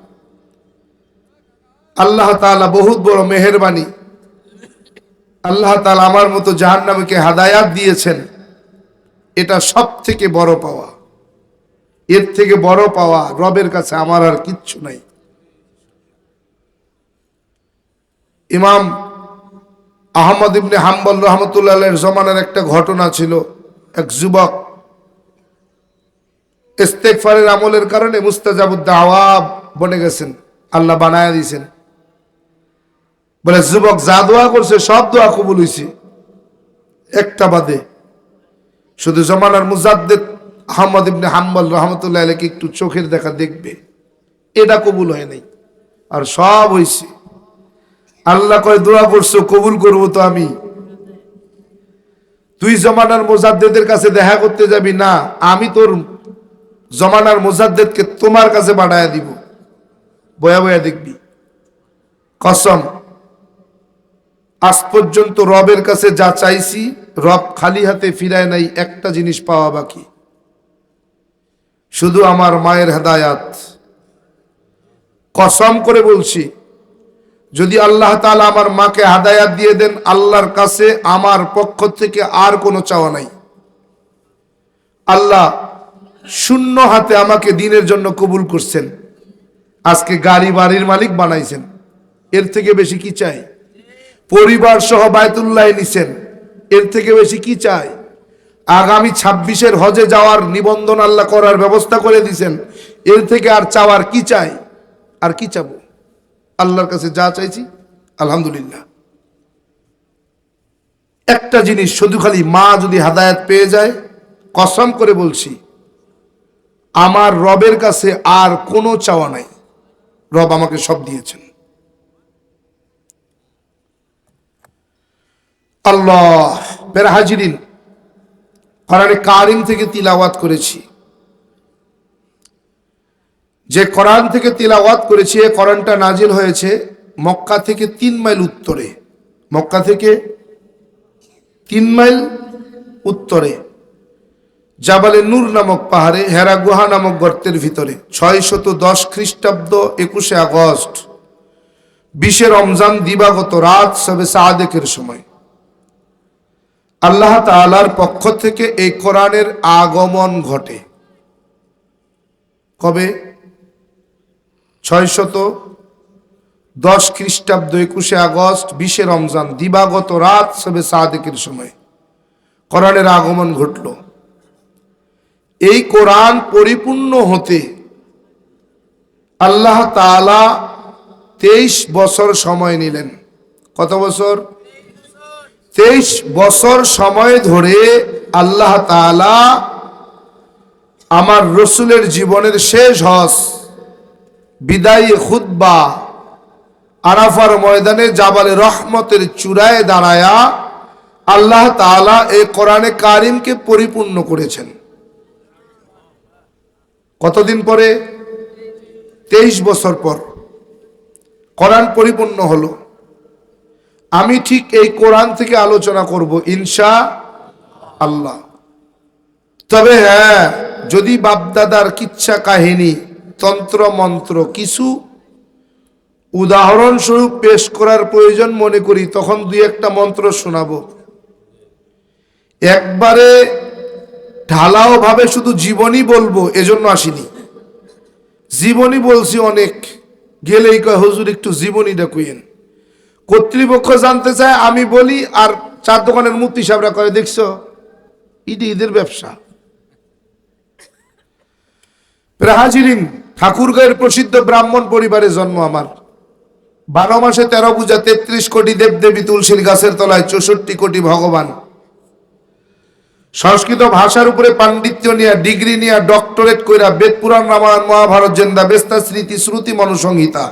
আল্লাহ তাআলা বহুত বড় মেহেরবানি, আল্লাহ তাআলা আমার মতো জাহান্নামীকে হাদায়াত দিয়েছেন। এটা সব থেকে বড় পাওয়া, এর থেকে বড় পাওয়া রবের কাছে আমার আর কিচ্ছু নাই। ইমাম আহমদ ইবনে হাম্বল রহমতুল্লাহ আলাইহির জমানার একটা ঘটনা ছিল। এক যুবক ইস্তেগফারের আমলের কারণে মুস্তাজাবুদ দাওয়া বনে গেছেন, আল্লাহ বানায়া দিয়েছেন। বলে যুবক যা দোয়া করছে সব দোয়া কবুল হয়েছে, একটা বাদে। শুধু জমানার মুজাদ্দিদ আহমদ ইবনে হাম্বল রহমতুল্লাহ আলাইকে একটু চোখের দেখা দেখবে, এটা কবুল হয় নাই, আর সব হয়েছে। আল্লাহ কয় দোয়া করছো, কবুল করবো তো আমি। তুই জমানার মুজাদ্দিদের কাছে দেখা করতে যাবি না, আমি তোর জমানার মুজাদ্দিদকে তোমার কাছে পাঠায়া দিব, বয়া বয়া দেখবি। কসম, আজ পর্যন্ত রবের কাছে যা চাইছি, রব খালি হাতে ফিরায় নাই, একটা জিনিস পাওয়া বাকি, শুধু আমার মায়ের হেদায়াত। কসম করে বলছি, যদি আল্লাহ তাআলা আমার মাকে হেদায়াত দিয়ে দেন, আল্লাহর কাছে আমার পক্ষ থেকে আর কোনো চাওয়া নাই। আল্লাহ শূন্য হাতে আমাকে দ্বীনের জন্য কবুল করছেন, আজকে গাড়ি বাড়ির মালিক বানাইছেন, এর থেকে বেশি কি চাই? পরিবার সহ বায়তুল্লাহ নিছেন, এর থেকে বেশি কি চাই? আগামী 26-এর হজে যাওয়ার নিবন্ধন আল্লাহ করার ব্যবস্থা করে দিয়েছেন, এর থেকে আর চাওয়ার কি চাই? আর কি চাবো? আল্লাহর কাছে যা চাইছি আলহামদুলিল্লাহ। একটা জিনিস, শুধু খালি মা যদি হেদায়েত পেয়ে যায়, কসম করে বলছি আমার রবের কাছে আর কোনো চাওয়া নাই, রব আমাকে সব দিয়েছেন। আল্লাহ মেরা হাজিরিন, কোরআনে কারিম থেকে তিলাওয়াত করেছি। যে কোরআন থেকে তিলাওয়াত করেছি, এই কোরআনটা নাজিল হয়েছে মক্কা থেকে 3 মাইল উত্তরে। মক্কা থেকে 3 মাইল উত্তরে জাবালে নূর নামক পাহাড়ে, হেরা গুহা নামক গর্তের ভিতরে 610 খ্রিস্টাব্দ 21শে আগস্ট 20 রমজান দিবাগত রাত সবে সাদেকের সময় আল্লাহ তাআলার পক্ষ থেকে এই কোরআনের আগমন ঘটে। কবে? 610 খ্রিস্টাব্দ 21 আগস্ট 20 রমজান দিবাগত রাত সবে সাদেকের সময় কোরআনের আগমন ঘটল। এই কোরআন পরিপূর্ণ হতে আল্লাহ তাআলা 23 বছর সময় নিলেন। কত বছর? 23 বছর সময় ধরে আল্লাহ তাআলা আমার রসুলের জীবনের শেষ হজ, বিদায়ী খুতবা, আরাফার ময়দানে জাবালে রহমতের চূড়ায় দাঁড়ায়া আল্লাহ তাআলা এই কোরআনে কারিমকে পরিপূর্ণ করেছেন। কতদিন পরে? 23 বছর পর কোরআন পরিপূর্ণ হলো। আমি ঠিক এই কোরআন থেকে আলোচনা করব ইনশাআল্লাহ। তবে হ্যাঁ, যদি বাপদাদার কিচ্ছা কাহিনী, তন্ত্র মন্ত্র কিছু উদাহরণস্বরূপ পেশ করার প্রয়োজন মনে করি, তখন দুই একটা মন্ত্র শোনাবো। একবারে ঢালাও ভাবে শুধু জীবনী বলবো এজন্য আসিনি। জীবনী বলছি অনেক, গেলেই কয় হুজুর একটু জীবনীটা কইেন। কর্তৃপক্ষ জানতে চায়, আমি বলি, আর চার দোকানের মুফতি সাহেবরা করে দেখছো ঈদের ব্যবসা। হাজিরিন, ঠাকুরগাঁয়ের প্রসিদ্ধ ব্রাহ্মণ পরিবারে জন্ম আমার। 12 মাসে 13 পূজা, 33 কোটি দেবদেবী, তুলসীর গাছের তলায় 64 কোটি ভগবান। সংস্কৃত ভাষার উপরে পাণ্ডিত্য নিয়ে, ডিগ্রি নিয়ে, ডক্টরেট কইরা বেদ পুরাণ রামায়ণ মহাভারত জেন্দা বেস্তা স্মৃতি শ্রুতি মনুসংহিতা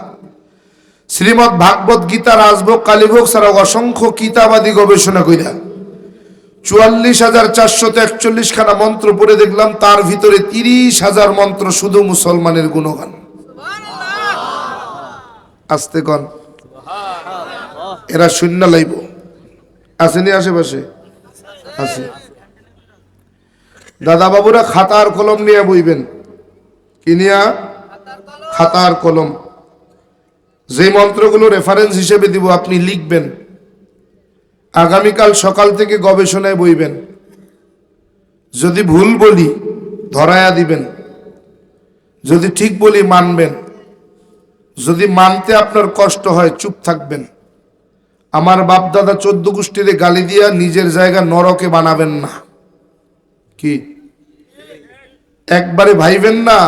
শ্রীমৎ ভাগবত গীতা রাজভোগ কালীভোগ ছাড়াও অসংখ্য কিতাবাদি গবেষণা কইরা 44,441 খানা মন্ত্র পড়ে দেখলাম, তার ভিতরে 30,000 মন্ত্র শুধু মুসলমানের গুণগান। আস্তে কন, এরা শূন্য লাইব। আসেনি আশেপাশে? আছে। দাদা বাবুরা খাতার কলম নিয়ে বইবেন। কি নিয়া? খাতার কলম। যে মন্ত্রগুলো রেফারেন্স হিসেবে দিব আপনি লিখবেন। আগামীকাল সকাল থেকে গবেষণায় বইবেন। যদি ভুল বলি ধরায়া দিবেন, যদি ঠিক বলি মানবেন, যদি মানতে আপনার কষ্ট হয় চুপ থাকবেন। আমার বাপ দাদা 14 গোষ্ঠীরে গালি দিয়া নিজের জায়গা নরকে বানাবেন না। কি একবারে ভাইবেন না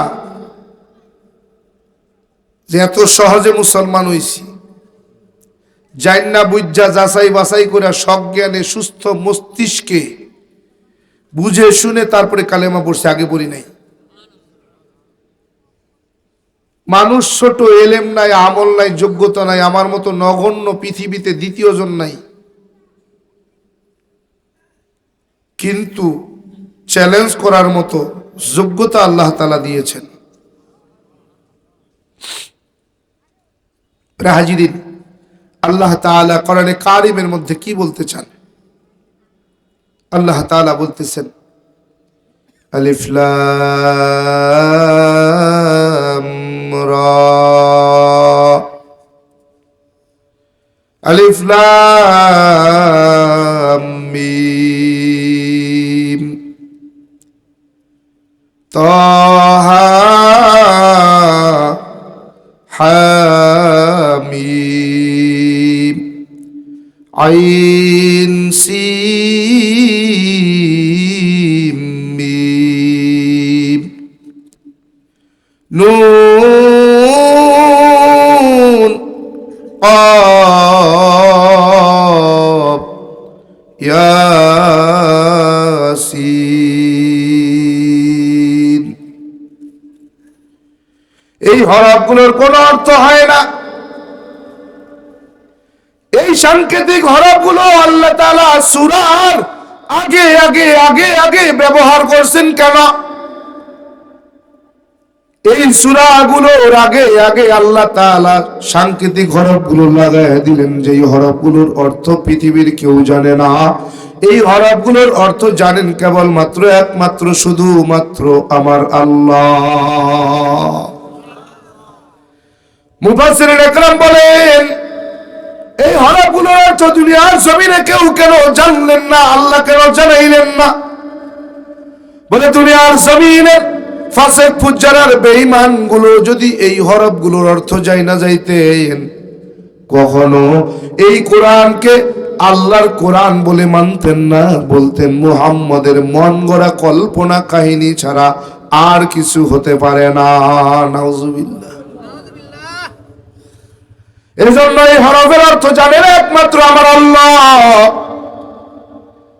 যে এত সহজে মুসলমান হইছি। জাইন্না বুঝা যাচাই বাছাই করে সজ্ঞানে সুস্থ মস্তিষ্কে বুঝে শুনে তারপরে কালেমা পড়ছে, আগে পড়ি নাই। মানুষ ছোট, এলেম নাই, আমল নাই, যোগ্যতা নাই, আমার মতো নগণ্য পৃথিবীতে দ্বিতীয় জন নাই। কিন্তু চ্যালেঞ্জ করার মতো যোগ্যতা আল্লাহ তাআলা দিয়েছেন। হাজিরিন, আল্লাহ তাআলা কোরআনে কারিমের মধ্যে কি বলতে চান? আল্লাহ তাআলা বলতেছেন, আলিফ লাম রা, আলিফ লাম মিম, তাহা হামিম, আইন সিন মিম, নুন قاف ইয়াসিন। এই হরফগুলোর কোন অর্থ হয় না। এই সাংকেতিক হরফগুলো আল্লাহ তাআলা সূরার আগে আগে আগে আগে ব্যবহার করছেন কেন? এই সূরাগুলোর আগে আগে আল্লাহ তাআলা সাংকেতিক হরফগুলো লাগায় দিলেন, যেই হরফগুলোর অর্থ পৃথিবীর কেউ জানে না। এই হরফগুলোর অর্থ জানেন কেবলমাত্র একমাত্র শুধুমাত্র আমার আল্লাহ। মুফাসসিরিন একরাম বলেন, এই হরফগুলোর অর্থ দুনিয়ার জমিনে কেউ কেন জানলেন না, আল্লাহ কেন জানাইলেন না? বলে দুনিয়ার জমিনে ফাসিক ফুজ্জার আর বেঈমান গুলো যদি এই হরফগুলোর অর্থ যাই না যাইতেন, কখনো এই কোরআনকে আল্লাহর কোরআন বলে মানতেন না, বলতেন মুহাম্মাদের মন গড়া কল্পনা কাহিনী ছাড়া আর কিছু হতে পারে না। নাউজুবিল্লাহ। এই জন্য এই হরফের অর্থ জানেন একমাত্র আমার আল্লাহ।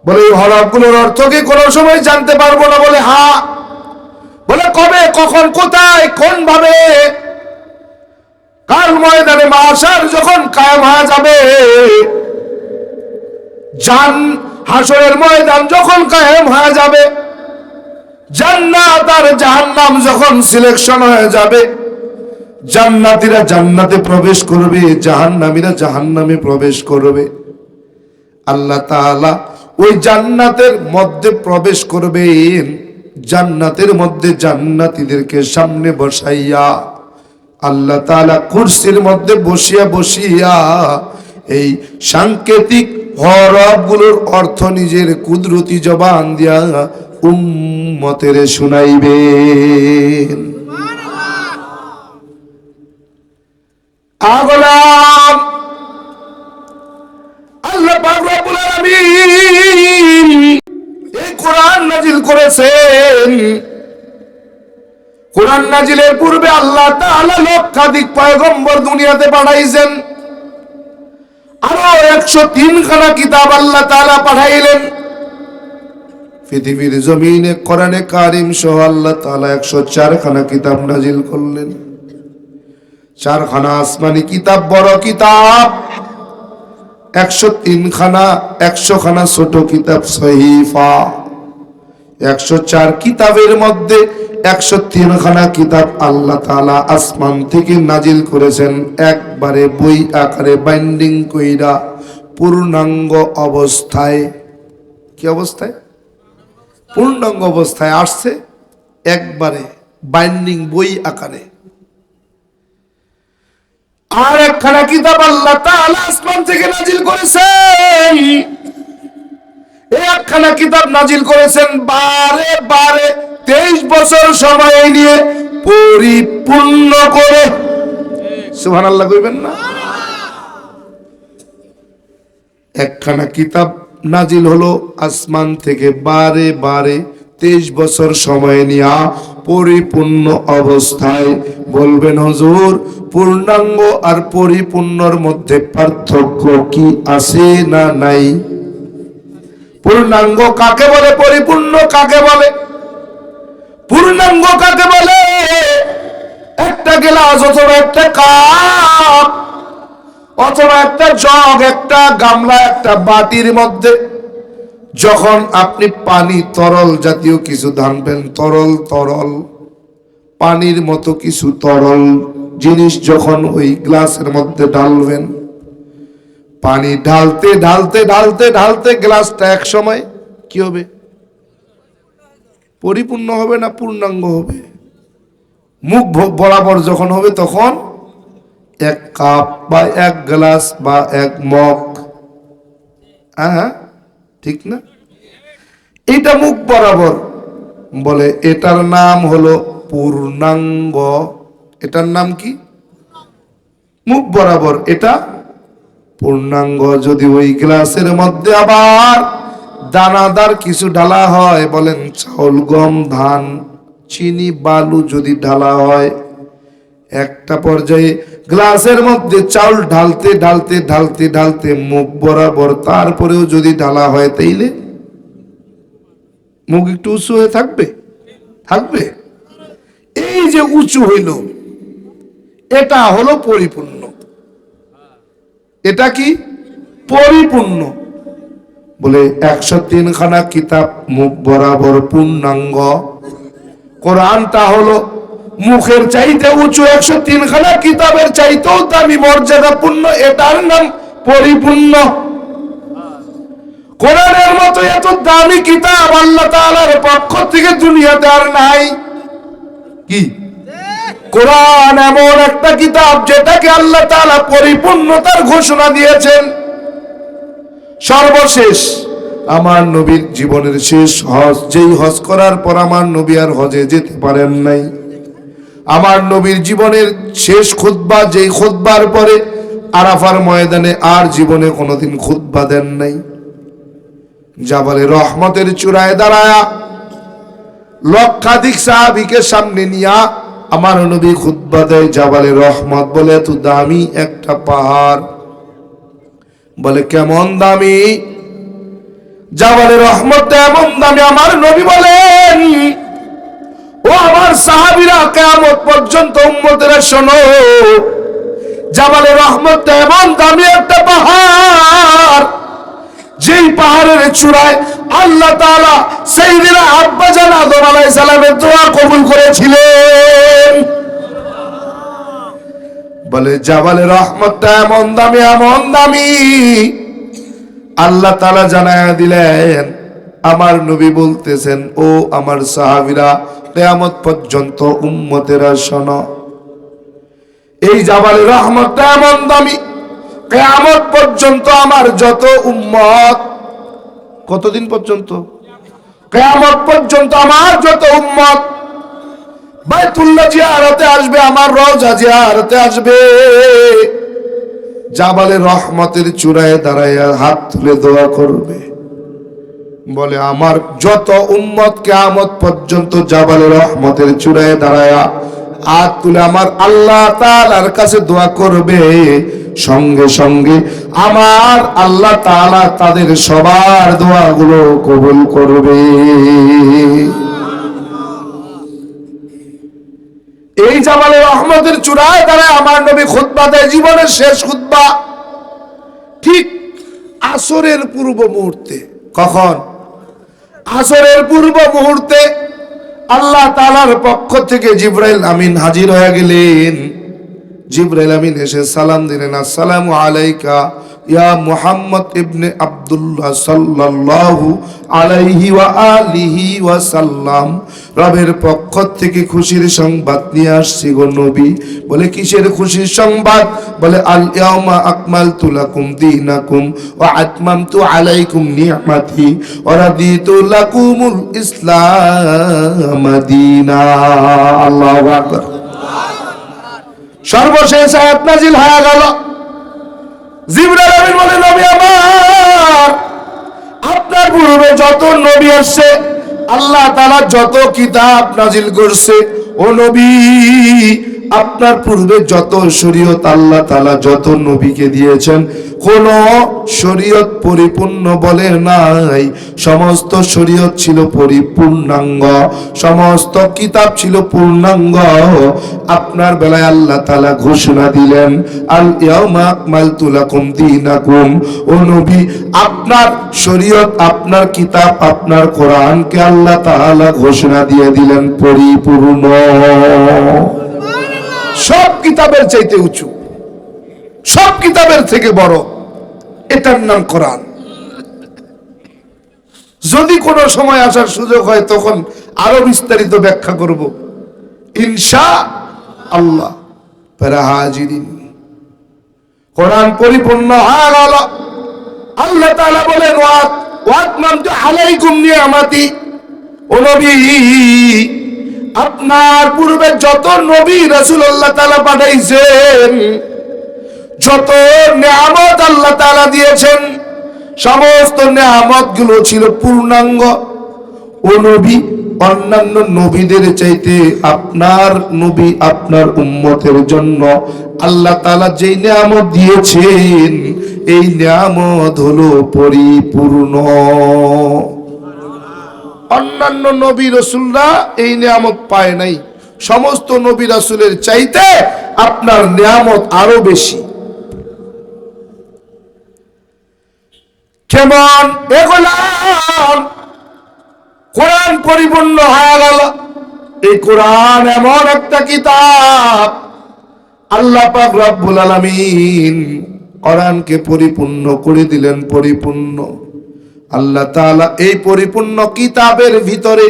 বলে এই হরফগুলোর অর্থ কি কোনো সময় জানতে পারবো না? বলে হ্যাঁ। বলে কবে, কখন, কোথায়, কোন ভাবে? কাল ময়দানে মাশার যখন কায়েম হয়ে যাবে, হাসরের ময়দান যখন কায়েম হয়ে যাবে, জান্নাত আর জাহান্নাম যখন সিলেকশন হয়ে যাবে, জান্নাতীরা জান্নাতে প্রবেশ করবে, জাহান্নামীরা জাহান্নামে প্রবেশ করবে। আল্লাহ তাআলা ওই জান্নাতের মধ্যে প্রবেশ করবেন, জান্নাতের মধ্যে জান্নাতীদেরকে সামনে বসাইয়া আল্লাহ তাআলা কুরসির মধ্যে বসিয়া বসিয়া এই সাংকেতিক হরফগুলোর অর্থ নিজের কুদরতি জবান দিয়া উম্মতের শুনাইবেন। আগলাম আল্লাহ পাক রব্বুল আলামিন এই কোরআন নাজিল করেছেন। কোরআন নাজিলের পূর্বে আল্লাহ তাআলা লক্ষাধিক পয়গম্বর দুনিয়াতে পাঠাইছেন, আরো 103 খানা কিতাব আল্লাহ তাআলা পাঠাইলেন। পৃথিবীর জমিনে কোরআনে কারীম সহ আল্লাহ তাআলা 104 খানা কিতাব নাজিল করলেন। 4 খানা আসমানি কিতাব, বড় কিতাব, 103 খানা, 100 খানা ছোট কিতাব সহিফা। 104 কিতাবের মধ্যে 103 খানা কিতাব আল্লাহ তাআলা আসমান থেকে নাজিল করেছেন, একবারে বই আকারে বাইন্ডিং কইরা পূর্ণাঙ্গ অবস্থায়। কি অবস্থায়? পূর্ণাঙ্গ অবস্থায় আসছে, একবারে বাইন্ডিং বই আকারে। আর একখানা কিতাব আল্লাহ তাআলা আসমান থেকে নাজিল করেছেন, এই একখানা কিতাব নাজিল করেছেন বারে বারে 23 বছর সময় নিয়ে পরিপূর্ণ করে। সুবহানাল্লাহ কইবেন না? একখানা কিতাব নাজিল হলো আসমান থেকে বারে বারে 23 বছর সময় নিয়ে পরিপূর্ণ অবস্থায়। বলবেন হুজুর, পূর্ণাঙ্গ আর পরিপূর্ণর মধ্যে পার্থক্য কি আছে না নাই? পূর্ণাঙ্গ কাকে বলে, পরিপূর্ণ কাকে বলে? পূর্ণাঙ্গ কাকে বলে? একটা গ্লাস অথবা একটা কাপ অথবা একটা জগ, একটা গামলা, একটা বাটির মধ্যে যখন আপনি পানি, তরল জাতীয় কিছু ঢালবেন, তরল পানির মতো কিছু তরল জিনিস যখন ওই গ্লাসের মধ্যে ঢালবেন, পানি ঢালতে ঢালতে ঢালতে ঢালতে গ্লাসটা এক সময় কি হবে? পরিপূর্ণ হবে না পূর্ণাঙ্গ হবে? মুখ বরাবর যখন হবে তখন এক কাপ বা এক গ্লাস বা এক মগ, হ্যাঁ ঠিক না? এটা মুখ বরাবর, বলে এটার নাম হলো পূর্ণাঙ্গ। এটার নাম কি? মুখ বরাবর, এটা পূর্ণাঙ্গ। যদি ওই গ্লাসের মধ্যে আবার দানাদার কিছু ঢালা হয়, বলেন চাউল, গম, ধান, চিনি, বালু যদি ঢালা হয়, একটা পর্যায়ে গ্লাসের মধ্যে চাউল ঢালতে ঢালতে ঢালতে ঢালতে মুখ বরাবর, তারপরেও যদি ঢালা হয়, তাইলে মুখ একটু উঁচু হয়ে থাকবে, থাকবে। এই যে উঁচু হইল, এটা হলো পরিপূর্ণ। এটা কি? পরিপূর্ণ। বলে 103 খানা কিতাব মুখ বরাবর পূর্ণাঙ্গ। কোরআনটা হলো মুখের চাইতে উঁচু, 103 খানা কিতাবের চাইতেও দামি, মর্যাদাপূর্ণ, এটার নাম পরিপূর্ণ। কোরআনের মতো এত দামি কিতাব আল্লাহ তাআলার পক্ষ থেকে দুনিয়াতে আর নাই। কি? কোরআন এমন একটা কিতাব যেটাকে আল্লাহ তাআলা পরিপূর্ণতার ঘোষণা দিয়েছেন। সর্বশেষ আমার নবীর জীবনের শেষ হজ, যেই হজ করার পর আমার নবী আর হজে যেতে পারেন নাই। আমার নবীর জীবনের শেষ খুতবা, যেই খুতবার পরে আরাফার ময়দানে আর জীবনে কোনোদিন খুতবা দেন নাই। জাবালে রহমতের চূড়ায় দাঁড়ায়া লক্ষাধিক সাহাবীকে সামনে নিয়া আমার নবী খুতবা দেয়। জাবালে রহমত বলে এত দামি একটা পাহাড়। বলে কেমন দামি? জাবালে রহমত এমন দামি, আমার নবী বলেন ও আমার সাহাবীরা, কিয়ামত পর্যন্ত উম্মতেরা শোনো, জাবালে রহমত এমন দামি একটা পাহাড়, যেই পাহাড়ের চূড়ায় আল্লাহ তাআলা সাইয়্যিদনা আব্বা জান আদম আলাইহিস সালামের দোয়া কবুল করেছিলেন। বলে জাবালে রহমতটা এমন দামি, এমন দামি, আল্লাহ তাআলা জানায়া দিলেন। আমার নবী বলতেছেন ও আমার সাহাবীরা, কিয়ামত পর্যন্ত উম্মতেরা শোনো, এই জাবালে রহমতটা এমন দামি, কিয়ামত পর্যন্ত আমার যত উম্মত, কতদিন পর্যন্ত? কিয়ামত পর্যন্ত আমার যত উম্মত বাইতুল্লাহ জিয়ারতে আসবে, আমার রওজা জিয়ারতে আসবে, জাবালে রহমতের চূড়ায় দাঁড়ায় হাত তুলে দোয়া করবে। বলে আমার যত উম্মত কিয়ামত পর্যন্ত জাবালে রহমতের চূড়ায় দাঁড়ায় হাত তুলে আমার আল্লাহ তাআলার কাছে দোয়া করবে, সঙ্গে সঙ্গে আমার আল্লাহ তাআলা তাদের সবার দোয়াগুলো কবুল করবে। এই জাবালে রহমতের চূড়ায় দাঁড়ায় আমার নবী খুতবা দেয়, জীবনের শেষ খুতবা। ঠিক আসরের পূর্ব মুহূর্তে, কখন? আসরের পূর্ব মুহূর্তে আল্লাহ তাআলার পক্ষ থেকে জিবরাইল আমিন হাজির হয়ে গেলেন। জিবরাইল আমিন এসে সালাম দিলেন, আসসালামু আলাইকা ইয়া মুহাম্মদ ইবনে আব্দুল্লাহ সাল্লাল্লাহু আলাইহি ওয়া আলিহি ওয়া সাল্লাম, রবের পক্ষ থেকে খুশির সংবাদ নিয়ে আসছি গো নবী। বলে কিসের খুশির সংবাদ? বলে আল ইয়াউমা আকমালতু লাকুম দীনাকুম ওয়া আতমামতু আলাইকুম নি'মাতি ওয়া রাদিতু লাকুমুল ইসলাম দীনা। আল্লাহু আকবার। সর্বশেষ আয়াত নাজিল হয়ে গেল। জিবরাইল আমিন বলে নবী আমার, আপনার পূর্বে যত নবী আসছে, আল্লাহ তাআলা যত কিতাব নাজিল করছে, ও নবী আপনার পূর্বে যত শরীয়ত আল্লাহ তাআলা যত নবীকে দিয়েছেন, কোন শরীয়ত পরিপূর্ণ বলে নাই। সমস্ত শরীয়ত ছিল পরিপূর্ণাঙ্গ, সমস্ত কিতাব ছিল পূর্ণাঙ্গ। আপনার বেলায় আল্লাহ তাআলা ঘোষণা দিলেন আল ইয়াউমা আকমালতু লাকুম দীনাকুম। ও নবী আপনার শরীয়ত, আপনার কিতাব, আপনার কোরআনকে আল্লাহ তাআলা ঘোষণা দিয়ে দিলেন পরিপূর্ণ। সব কিতাবের চাইতে উঁচু, সব কিতাবের থেকে বড়, এটার নাম কোরআন। যদি কোনো সময় আসার সুযোগ হয় তখন আরো বিস্তারিত ব্যাখ্যা করব ইনশাআল্লাহ। প্যারা হাজিরিন, কোরআন পরিপূর্ণ হয়ে গেল। আল্লাহ তাআলা বলেন ওয়াতমামতু আলাইকুম নিয়ামাতি। ও নবী আপনার পূর্বে যত নবী রাসূল আল্লাহ তাআলা পাঠাইছেন, যত নিয়ামত আল্লাহ তাআলা দিয়েছেন, সমস্ত নিয়ামত গুলো ছিল পূর্ণাঙ্গ। ও নবী অন্যান্য নবীদের চাইতে আপনার নবী আপনার উম্মতের জন্য আল্লাহ তাআলা যেই নিয়ামত দিয়েছেন, এই নিয়ামত হলো পরিপূর্ণ। অন্যান্য নবী রাসূলরা এই নিয়ামত পায় নাই। সমস্ত নবী রাসূলের চাইতে আপনার নিয়ামত আরো বেশি। কেমন? এগুলাম কোরআন পরিপূর্ণ হয়ে গেল। এই কোরআন এমন একটা কিতাব, আল্লাহ পাক রব্বুল আলামিন কোরআনকে পরিপূর্ণ করে দিলেন, পরিপূর্ণ। আল্লাহ তাআলা এই পরিপূর্ণ কিতাবের ভিতরে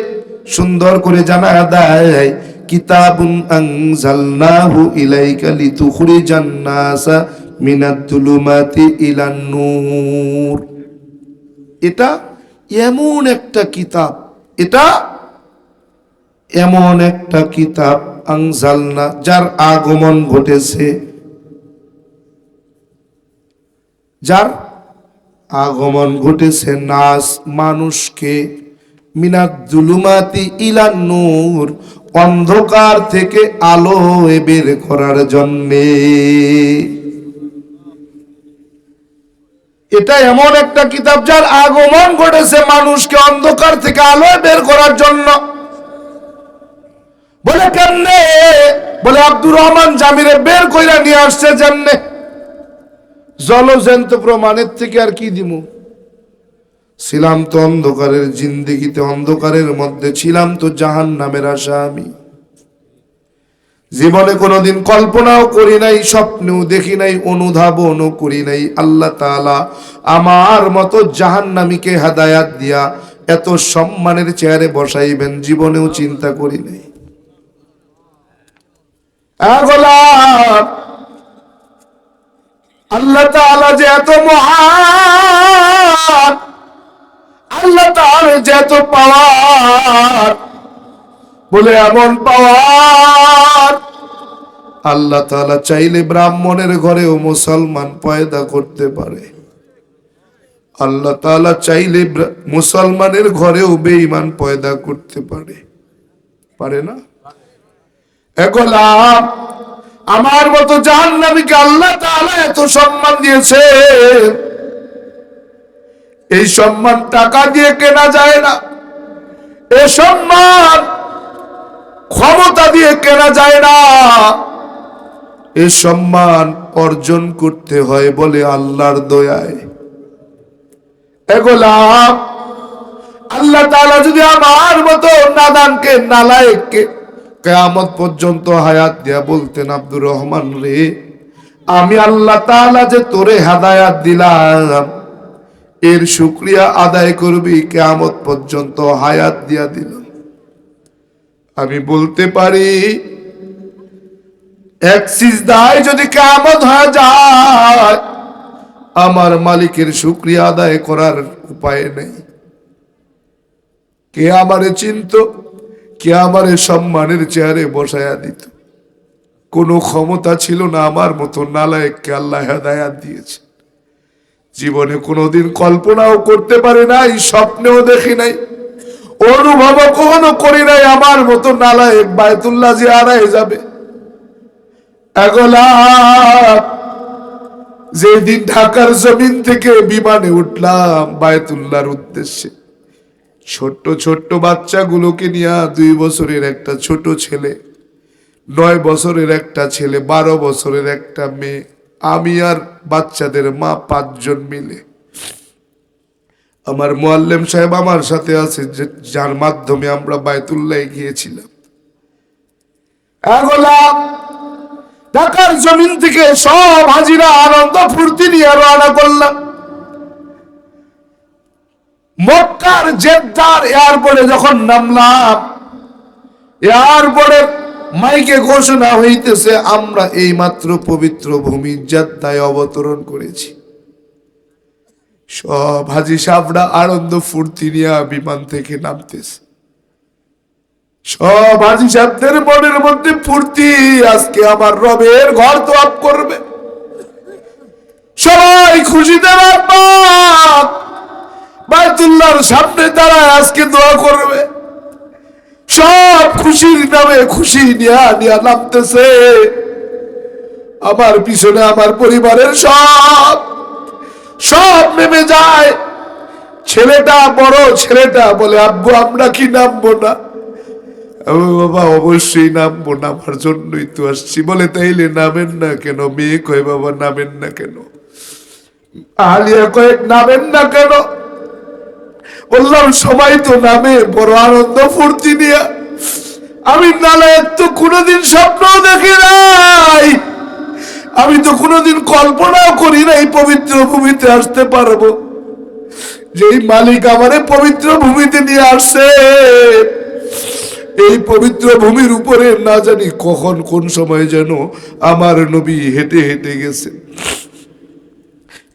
সুন্দর করে জানায়া দেয় কিতাবুন আনজালনাহু ইলাইকা লিতুখরিজান নাসা মিনাদ দুলুমাতি ইলান নূর। এটা এমন একটা কিতাব, এটা এমন একটা কিতাব আনজালনা, যার আগমন ঘটেছে, যার আগমন ঘটেছে নাস মানুষকে, মিনাদ জুলুমাতি ইলান নূর, অন্ধকার থেকে আলো বের করার জন্যে। এটা এমন একটা কিতাব যার আগমন ঘটেছে মানুষকে অন্ধকার থেকে আলো বের করার জন্য। বলে কেমনে? বলে আব্দুর রহমান জামিরে বের কইরা নিয়ে আসছে জান্নে। জলজন্ত প্রমাণের থেকে আর কি দিমু? ছিলাম তো অন্ধকারের জিন্দেগিতে, অন্ধকারের মধ্যে ছিলাম তো জাহান্নামের আসামি। জীবনে কোনোদিন কল্পনাও করি নাই, স্বপ্নেও দেখি নাই, অনুধাবনও করি নাই আল্লাহ তাআলা আমার মতো জাহান্নামীকে হেদায়াত দিয়া এত সম্মানের চেয়ারে বসাইবেন, জীবনেও চিন্তা করি নাই। আল্লাহ তাআলা যে এত মহান, আল্লাহ তাআলা যে এত পাওয়ার, বলে এমন পাওয়ার আল্লাহ তাআলা চাইলে ব্রাহ্মণের ঘরেও মুসলমান পয়দা করতে পারে। আল্লাহ তাআলা চাইলে মুসলমানের ঘরেও বেঈমান পয়দা করতে পারে, পারে না? এগুলা আমার মতো জাহান্নামীকে আল্লাহ তাআলা এত সম্মান দিয়েছে। এই সম্মান টাকা দিয়ে কেনা যায় না, এই সম্মান ক্ষমতা দিয়ে কেনা যায় না, এই সম্মান অর্জন করতে হয় বলে আল্লাহর দয়ায়। এগুলা আল্লাহ তাআলা যদি আমার মতো নাদানকে, নালায়েককে কিয়ামত পর্যন্ত হায়াত দিয়া বলতেন, আব্দুর রহমান রে, আমি আল্লাহ তাআলা যে তোরে হেদায়াত দিলাম, এর শুকরিয়া আদায় করবি, কিয়ামত পর্যন্ত হায়াত দিয়া দিলাম। আমি বলতে পারি এক সিজদায় যদি কিয়ামত হয়ে যায়, আমার মালিকের শুকরিয়া আদায় করার উপায় নেই। কে আমারে চিনত, কে আমারে সম্মানের চেয়ারে বসায়া দিত? কোনো ক্ষমতা ছিল না। আমার মতো নালায়েককে আল্লাহ হেদায়াত দিয়েছে। জীবনে কোনোদিন কল্পনাও করতে পারি নাই, স্বপ্নেও দেখি নাই, অনুভবও কখনো করি নাই আমার মতো নালায়েক বায়তুল্লাহ জিয়ারায় যাবে। এগুলা যেদিন ঢাকার জমিন থেকে বিমানে উঠলাম বায়তুল্লাহর উদ্দেশ্যে, ছোট্ট ছোট্ট বাচ্চাগুলোকে নিয়ে, 2 বছরের একটা ছোট ছেলে, 9 বছরের একটা ছেলে, 12 বছরের একটা মেয়ে, আমি আর বাচ্চাদের মা 5 জন মিলে। আমার মুআল্লিম সাহেব আমার সাথে আছে, যার মাধ্যমে আমরা বায়তুল্লাহ গিয়েছিলাম। এগুলা ঢাকার জমিন থেকে সব হাজিরা আনন্দ ফুর্তি নিয়ে রওনা করলাম। মক্কার জেদ্দার এয়ারপোর্টে যখন নামলাম, এয়ারপোর্টের মাইকে ঘোষণা হইতেছে, আমরা এই মাত্র পবিত্র ভূমি জেদ্দায় অবতরণ করেছি। সব হাজি সাহেবরা আনন্দ ফুর্তি নিয়ে বিমান থেকে নামতেছে। সব হাজি সাহেবদের মনের মধ্যে ফুর্তি, আজকে আমার রবের ঘর তোয়াব করবে। সবাই খুশিতে বায়তুল্লাহর সামনে দাঁড়ায় আজকে দোয়া করবে। সব খুশির নামে খুশি নিয়া নামতেছে। আমার পিছনে আমার পরিবারের সব নেমে যায়। ছেলেটা, বড় ছেলেটা বলে, আব্বু আমরা কি নামবো না? বাবা অবশ্যই নামবো, নামার জন্যই তো আসছি। বলে তাইলে নামেন না কেন? মেয়ে কয়, বাবা নামেন না কেন? আলিয়া কয়েক নামেন না কেন? বললাম সবাই তো নামে বড় আনন্দ ফুর্তি নিয়ে। আমি নালায়েক তো কোনোদিন স্বপ্ন দেখি নাই, আমি তো কোনোদিন কল্পনাও করি নাই পবিত্র ভূমিতে আসতে পারবো। যেই মালিক আমারে পবিত্র ভূমিতে নিয়ে আসছে, এই পবিত্র ভূমির উপরে না জানি কখন কোন সময় যেন আমার নবী হেঁটে হেঁটে গেছেন।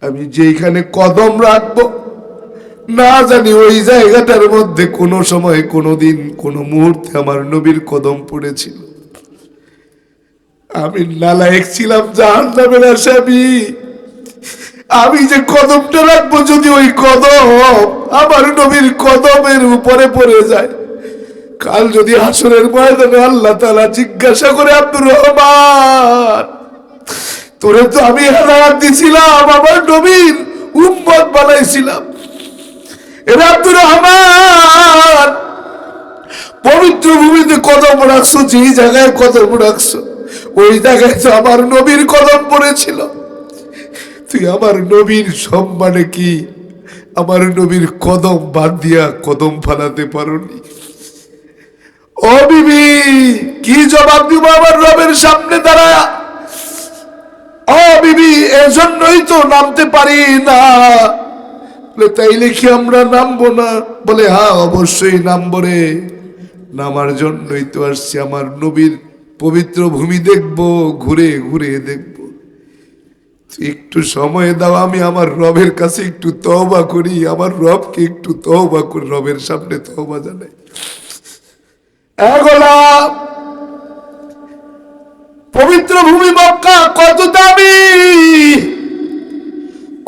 আমি যেখানে কদম রাখবো না জানি ওই জায়গাটার মধ্যে কোনো সময় কোনো দিন কোনো মুহূর্তে আমার নবীর কদম পড়েছিল। আমি নালায়েক ছিলাম, জাহান্নামের আসামি। আমি যে কদমটা রাখবো, যদি ওই কদম আমার নবীর কদমের উপরে পড়ে যায়, কাল যদি হাসরের ময়দানে আল্লাহ তাআলা জিজ্ঞাসা করে, আব্দুর রহমান তোরে তো আমি হেদায়েত দিছিলাম, আমার নবীর উম্মত বানাইছিলাম, এরা আব্দুর রহমান পবিত্র ভূমিতে কদম রাখছো, যেই জায়গায় কদম রাখছো ওই জায়গায় তো আমার নবীর কদম পড়েছিল। তুই আমার নবীর সম্মানে কি আমার নবীর কদম বাদ দিয়া কদম ফালাতে পারোনি? ও বিবি, কি জবাব দিব আমার রবের সামনে দাঁড়ায়? ও বিবি, এজন্যই তো নামতে পারি না। তাইলে কি আমরা নামবো না? বলে হ্যাঁ অবশ্যই নামবো রে, নামার জন্যই তো আসছি। আমার নবীর পবিত্র ভূমি দেখবো, ঘুরে ঘুরে দেখবো। একটু সময় দাও, আমি আমার রবের কাছে একটু তওবা করি, আমার রবকে একটু তওবা করি, রবের সামনে তওবা জানাই। গোলাম, পবিত্র ভূমি মক্কা কত দামি,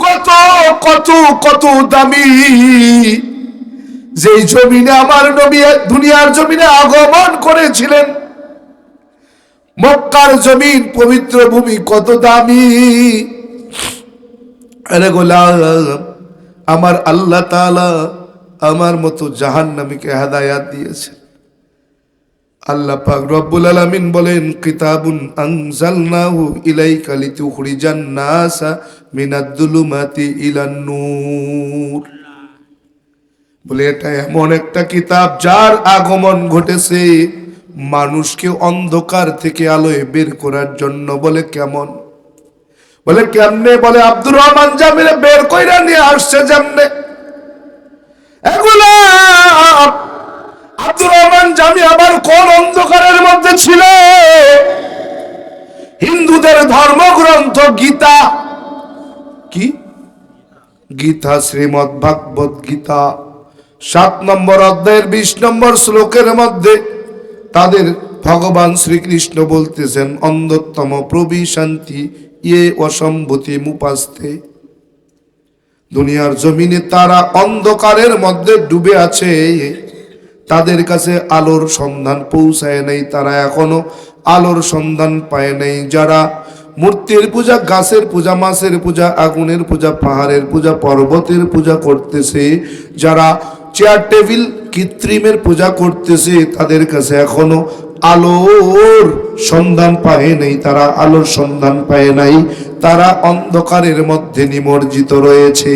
কত কত কত দামি। যেই জমিনে আমার নবী দুনিয়ার জমিনে আগমন করেছিলেন, মক্কার জমিন পবিত্র ভূমি কত দামি। আরে গোলাম, আমার আল্লাহ তাআলা আমার মতো জাহান্নামীকে হেদায়েত দিয়েছেন। আল্লাহ পাক রব্বুল আলামিন বলেন, কিতাবুন আনজালনাহু ইলাইকা লিতুখরিজান নাসা মিনাদ-দুলুমাতি ইলান-নূর। বলে এটা এমন একটা কিতাব যার আগমন ঘটেছে মানুষকে অন্ধকার থেকে আলোয় বের করার জন্য। বলে কেমন? বলে কেমনে? বলে আব্দুর রহমান জামিরে বের কইরা নিয়ে আসছে যেমনে। এগুলা আব্দুর রহমান জামি আবার কোন অন্ধকারের মধ্যে ছিল? হিন্দুদের ধর্মগ্রন্থ গীতা। কি গীতা? শ্রীমদ্ ভাগবত গীতা 7 নম্বর অধ্যায়ের 20 নম্বর শ্লোকের মধ্যে তাদের ভগবান শ্রীকৃষ্ণ বলতেছেন, অন্ধতম প্রবি শান্তি ইয়ে অসম্ভূতি মুপাস্তে। দুনিয়ার জমিনে তারা অন্ধকারের মধ্যে ডুবে আছে, তাদের কাছে আলোর সন্ধান পৌঁছায় নাই, তারা এখনো আলোর সন্ধান পায় নাই। যারা মূর্তির পূজা, গাছের পূজা, মাছের পূজা, আগুনের পূজা, পাহাড়ের পূজা, পর্বতের পূজা করতেছে, যারা চেয়ার টেবিল কৃত্রিমের পূজা করতেছে, তাদের কাছে এখনো আলোর সন্ধান পায় নাই, তারা আলোর সন্ধান পায় নাই, তারা অন্ধকারের মধ্যে নিমজ্জিত রয়েছে।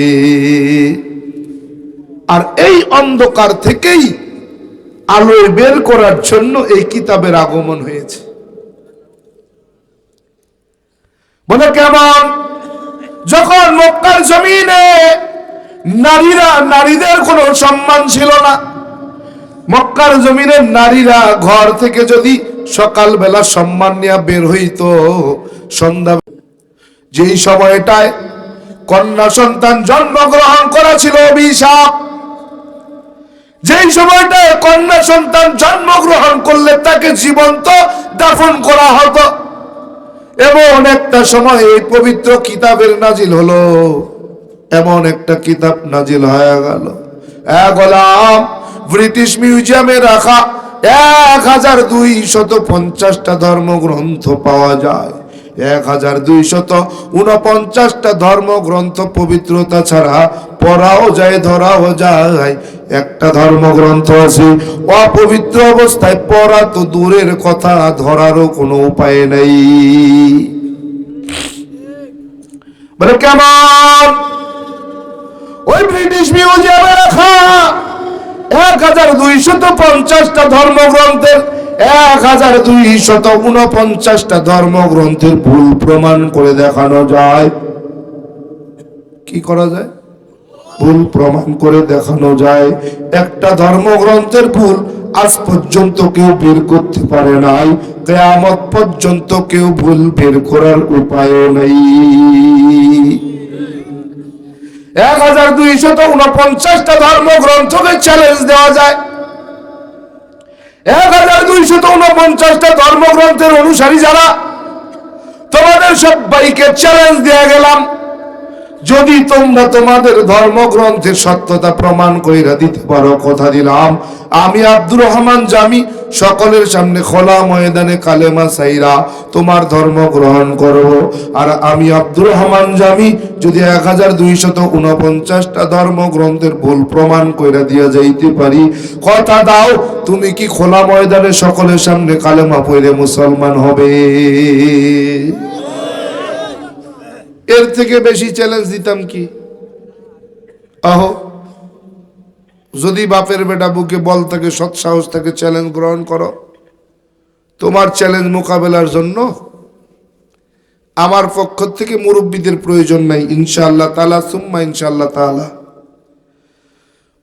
আর এই অন্ধকার থেকেই আলোয় বের করার জন্য এই কিতাবের আগমন হয়েছে। বলে কেমন? যখন মক্কার জমিনে নারীদের কোনো সম্মান ছিল না, মক্কার জমিনের নারীরা ঘর থেকে যদি সকালবেলা সম্মান নিয়ে বের হইতো, সন্ধ্যা যেই সময়টায় কন্যা সন্তান জন্মগ্রহণ করা ছিল অভিশাপ, যেই সময়টায় কন্যা সন্তান জন্মগ্রহণ করলে তাকে জীবন্ত দাফন করা হতো, এমন একটা সময় এই পবিত্র কিতাবের নাজিল হলো। এমন একটা কিতাব নাজিল হয়ে গেল। গোলাম, ব্রিটিশ মিউজিয়ামে রাখা 1250টা ধর্মগ্রন্থ পাওয়া যায়। 1249টা ধর্মগ্রন্থ পবিত্রতা ছাড়া পড়াও যায়, ধরাও যায়। একটা ধর্মগ্রন্থ আছে অপবিত্র অবস্থায়, পড়া তো দূরের কথা, ধরারও কোনো উপায় নেই। বলে কেমন? ওই ব্রিটিশ মিউজিয়ামে রাখা 1250টা ধর্মগ্রন্থের 1249টা ধর্মগ্রন্থের ভুল প্রমাণ করে দেখানো যায়। কি করা যায়? ভুল প্রমাণ করে দেখানো যায়। একটা ধর্মগ্রন্থের ভুল আজ পর্যন্ত কেউ বের করতে পারে নাই, কিয়ামত পর্যন্ত কেউ ভুল বের করার উপায়ও নেই। 1249টা ধর্মগ্রন্থকে চ্যালেঞ্জ দেওয়া যায়। 1249টা ধর্মগ্রন্থের অনুসারী যারা, তোমাদের সবাইকে চ্যালেঞ্জ দেয়া গেলাম, যদি তোমরা তোমাদের ধর্মগ্রন্থের সত্যতা প্রমাণ কইরা দিতে পারো, কথা দিলাম আমি আব্দুর রহমান জামি সকলের সামনে খোলা ময়দানে কালেমা চাইরা তোমার ধর্ম গ্রহণ করব। আর আমি আব্দুর রহমান জামি যদি 1249টা ধর্মগ্রন্থের ভুল প্রমাণ কইরা দিয়া যাইতে পারি, কথা দাও তুমি কি খোলা ময়দানে সকলের সামনে কালেমা পড়ে মুসলমান হবে? এর থেকে বেশি চ্যালেঞ্জ দিতাম কি? আহো, যদি বাপের বেটা বুকে বল থাকে, সৎ সাহস থাকে, চ্যালেঞ্জ গ্রহণ করো। তোমার চ্যালেঞ্জ মোকাবেলার জন্য আমার পক্ষ থেকে মুরব্বীদের প্রয়োজন নাই, ইনশাআল্লাহ তাআলা সুম্মা ইনশাআল্লাহ তাআলা।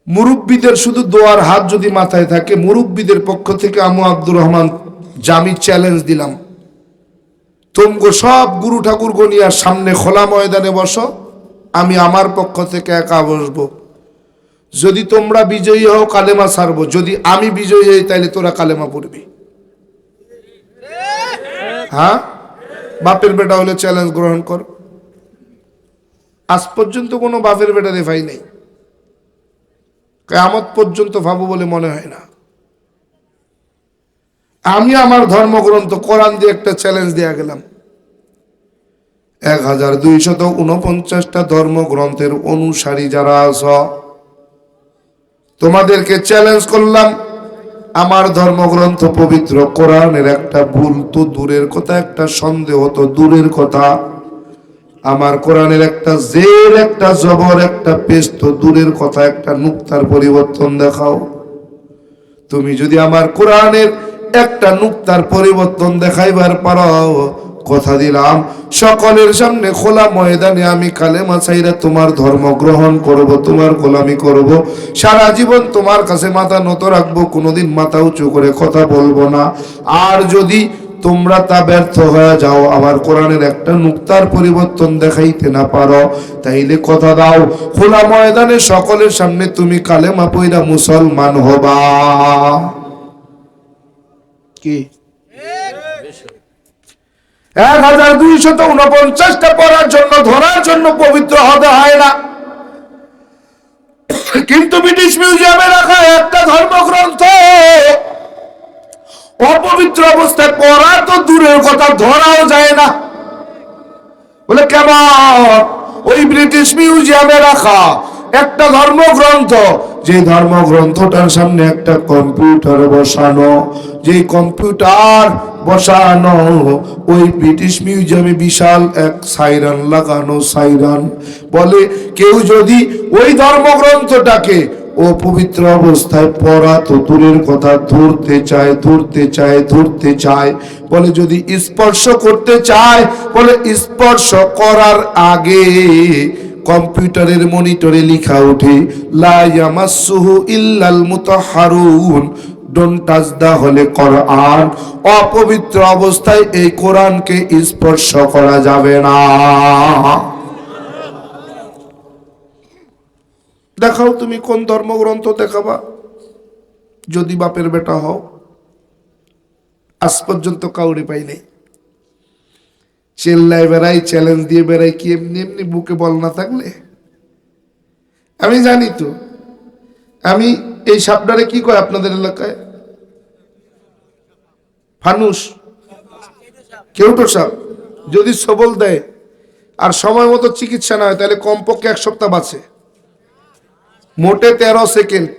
মুরব্বীদের শুধু দোয়ার হাত যদি মাথায় থাকে, মুরব্বীদের পক্ষ থেকে আমি আব্দুর রহমান জামি চ্যালেঞ্জ দিলাম, তোমগো সব গুরু ঠাকুর গনিয়ার সামনে খোলা ময়দানে বসো, আমি আমার পক্ষ থেকে একা বসবো। যদি তোমরা বিজয়ী হও কালেমা ছাড়বো, যদি আমি বিজয়ী হই তাহলে তোরা কালেমা পড়বি। হ্যাঁ, বাপের বেটা হলে চ্যালেঞ্জ গ্রহণ কর। আজ পর্যন্ত কোনো বাপের বেটা রেফাই নেই, কিয়ামত পর্যন্ত ভাবো বলে মনে হয় না। আমি আমার ধর্মগ্রন্থ কোরআন দিয়ে একটা চ্যালেঞ্জ দেয়া গেলাম। 1249টা ধর্মগ্রন্থের অনুসারী যারা আছো, তোমাদেরকে চ্যালেঞ্জ করলাম, আমার ধর্মগ্রন্থ পবিত্র কোরআনের একটা ভুল তো দূরের কথা, একটা সন্দেহ তো দূরের কথা, আমার কোরআনের একটা জের, একটা জবর, একটা পেশ তো দূরের কথা, একটা নুক্তার পরিবর্তন দেখাও। তুমি যদি আমার কোরআনের একটা নুক্তার পরিবর্তন দেখাইবার পারো, কথা দিলাম সকলের সামনে খোলা ময়দানে আমি কালেমা চাইরা তোমার ধর্ম গ্রহণ করব, তোমার গোলামি করব, সারা জীবন তোমার কাছে মাথা নত রাখবো, কোনোদিন মাথা উঁচু করে কথা বলবো না। আর যদি তোমরা তা ব্যর্থ হয়ে যাও, আমার কোরআনের একটা নুক্তার পরিবর্তন দেখাইতে না পারো, তাইলে কথা দাও খোলা ময়দানে সকলের সামনে তুমি কালেমা পইরা মুসলমান হবা। কি 1249টা পড়ার জন্য, ধরার জন্য পবিত্র হতে হয় না, কিন্তু ব্রিটিশ মিউজিয়ামে রাখা একটা ধর্মগ্রন্থ অপবিত্র অবস্থায় পড়া তো দূরের কথা, ধরাও যায় না। বলে কেমন? ওই ব্রিটিশ মিউজিয়ামে রাখা একটা ধর্মগ্রন্থ, যে ধর্মগ্রন্থটার সামনে একটা কম্পিউটার বসানো, যে কম্পিউটার বসানো ওই ব্রিটিশ মিউজিয়ামে বিশাল এক সাইরান লাগানো, সাইরান বলে কেউ যদি ওই ধর্মগ্রন্থটাকে অপবিত্র অবস্থায় পড়া তো দূরের কথা, ধরতে চায়, বলে যদি স্পর্শ করতে চায়, বলে স্পর্শ করার আগে কম্পিউটারের মনিটরে লেখা ওঠে লা ইয়ামাসসুহু ইল্লাল মুতাহহারুন, ডোন্ট টাচ দা হোলি কোরআন, অপবিত্র অবস্থায় এই কোরআনকে স্পর্শ করা যাবে না। দেখাও তুমি কোন ধর্মগ্রন্থ দেখাবা, যদি বাপের বেটা হও। আজ পর্যন্ত কাউরে পাই নাই। চেল্লায় বেড়াই, চ্যালেঞ্জ দিয়ে বেড়াই, কি এমনি এমনি বুকে বল না থাকলে? আমি জানি তো, আমি এই সাপটারে কি কয় আপনাদের এলাকায়? ফানুস, কেউটো সাপ। যদি সবল দেয় আর সময় মতো চিকিৎসা না হয় তাহলে কমপক্ষে 1 সপ্তাহ বাঁচে, মোটে 13 সেকেন্ড।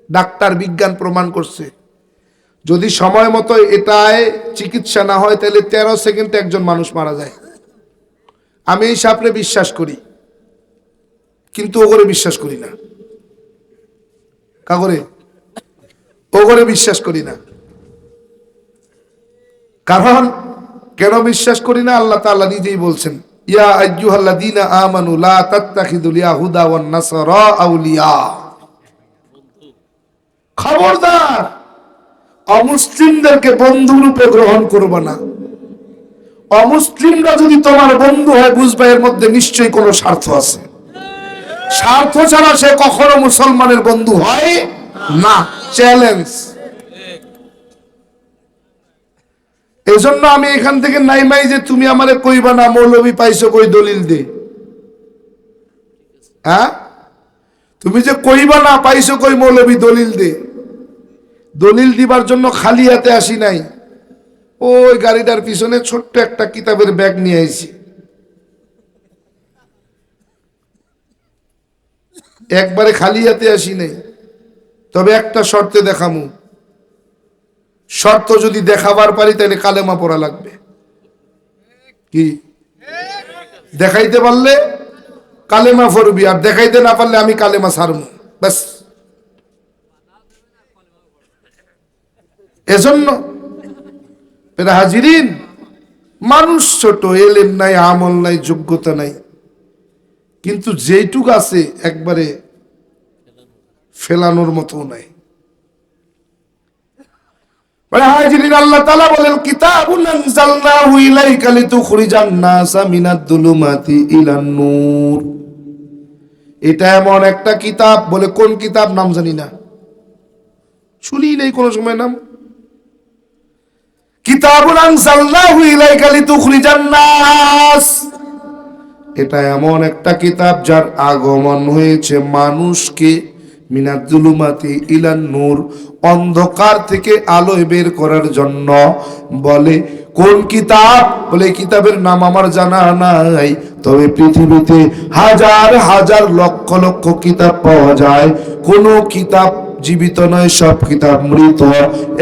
ডাক্তার বিজ্ঞান প্রমাণ করছে, যদি সময় মতো এটায় চিকিৎসা না হয় তাহলে 13 সেকেন্ডে একজন মানুষ মারা যায়। আমি এই সাপরে বিশ্বাস করি, কিন্তু ওগরে বিশ্বাস করি না। কাগরে ওগরে বিশ্বাস করি না। কারণ কেন বিশ্বাস করি না? আল্লাহ তাআলা নিজেই বলছেন ইয়া আইয়ুহাল্লাযীনা আমানু লা তাত্তাখিযুল ইয়াহুদা ওয়ান নাসারা আউলিয়া। খবরদার, অমুসলিমদেরকে বন্ধু রূপে গ্রহণ করবে না। অমুসলিমরা যদি তোমার বন্ধু হয়, বুঝবা এর মধ্যে নিশ্চয়ই কোনো স্বার্থ আছে। স্বার্থ ছাড়া সে কখনো মুসলমানের বন্ধু হয় না। চ্যালেঞ্জ। এই জন্য আমি এখান থেকে নাইমাই যে তুমি আমারে কইবা না মৌলবী পাইছো কই, দলিল দে। হ্যাঁ, তুমি যে কইবা না পাইছো কই মৌলবী, দলিল দে। দলিল দিবার জন্য খালি হাতে আসি নাই। ওই গাড়িটার পিছনে ছোট্ট একটা কিতাবের ব্যাগ নিয়ে আইছি। একবারে খালি হাতে আসি নাই। তবে একটা শর্তে দেখামু। শর্ত যদি দেখাবার পারি তাহলে কালেমা পড়া লাগবে। কি দেখাইতে পারলে কালেমা পড়বি, আর দেখাইতে না পারলে আমি কালেমা ছাড়বো, ব্যাস। এজন্য হাজিরিন, মানুষ ছোট, এলেম নাই, আমল নাই, যোগ্যতা নাই, কিন্তু যেইটুক আছে একবারে ফেলানোর মতো নাই। হাজিরিন, আল্লাহ তাআলা বলেন কিতাবুন আনজালনাহু ইলাইকা লিতুখরিজান নাসা মিনাদ দুলুমাতি ইলান নূর। এটা এমন একটা কিতাব, বলে কোন কিতাব নাম জানি না, শুনি নাই কোন সময় নাম। কিতাবুন আনজালনাহু ইলাইকা লিতুখরিজান নাস, এটা এমন একটা কিতাব যার আগমন হয়েছে মানুষকে মিনাদ যুলুমাতি ইলান নূর, অন্ধকার থেকে আলোয় বের করার জন্য। বলে কোন কিতাব? বলে কিতাবের নাম আমার জানা নাই, তবে পৃথিবীতে হাজার হাজার লক্ষ লক্ষ কিতাব পাওয়া যায়। কোন কিতাব জীবিত নয়, সব কিতাব মৃত।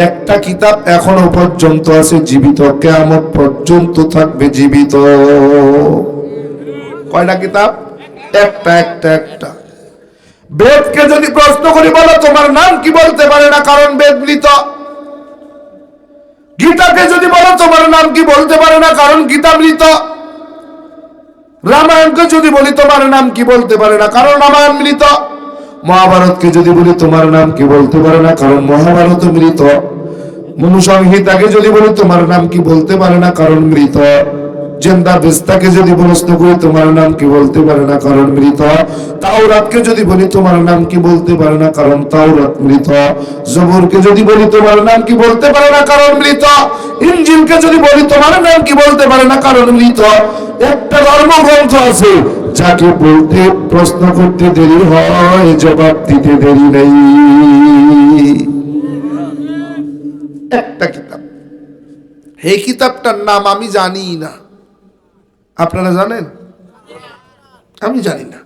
একটা কিতাব এখনো পর্যন্ত আছে জীবিত, কিয়ামত পর্যন্ত থাকবে জীবিত। কয়টা কিতাব? একটা একটা একটা। বেদকে যদি প্রশ্ন করি, বলো তোমার নাম কি, বলতে পারে না, কারণ বেদ মৃত। গীতাকে যদি বলো তোমার নাম কি, বলতে পারে না, কারণ গীতা মৃত। রামায়ণকে যদি বলি তোমার নাম কি, বলতে পারে না, কারণ রামায়ণ মৃত। মহাভারতকে যদি বলি তোমার নাম কি, বলতে পারে না, কারণ মহাভারত মৃত। মনুসংহিতাকে যদি বলি তোমার নাম কি, বলতে পারে না, কারণ মৃত। জেন্দা বেস্তাকে যদি প্রশ্ন করি তোমার নাম কি, বলতে পারে না, কারণ মৃত। তাওরাতকে যদি বলি তোমার নাম কি, বলতে পারে না, কারণ তাওরাত মৃত। জবুরকে যদি বলি তোমার নাম কি, বলতে পারে না, কারণ মৃত। ইনজিলকে যদি বলি তোমার নাম কি, বলতে পারে না, কারণ মৃত। একটা ধর্মগ্রন্থ আছে যাকে বলতে প্রশ্ন করতে দেরি হয়, জবাব দিতে দেরি নেই। একটা কিতাব, এই কিতাবটার নাম আমি জানি না। আপনারা জানেন? আমি জানি না।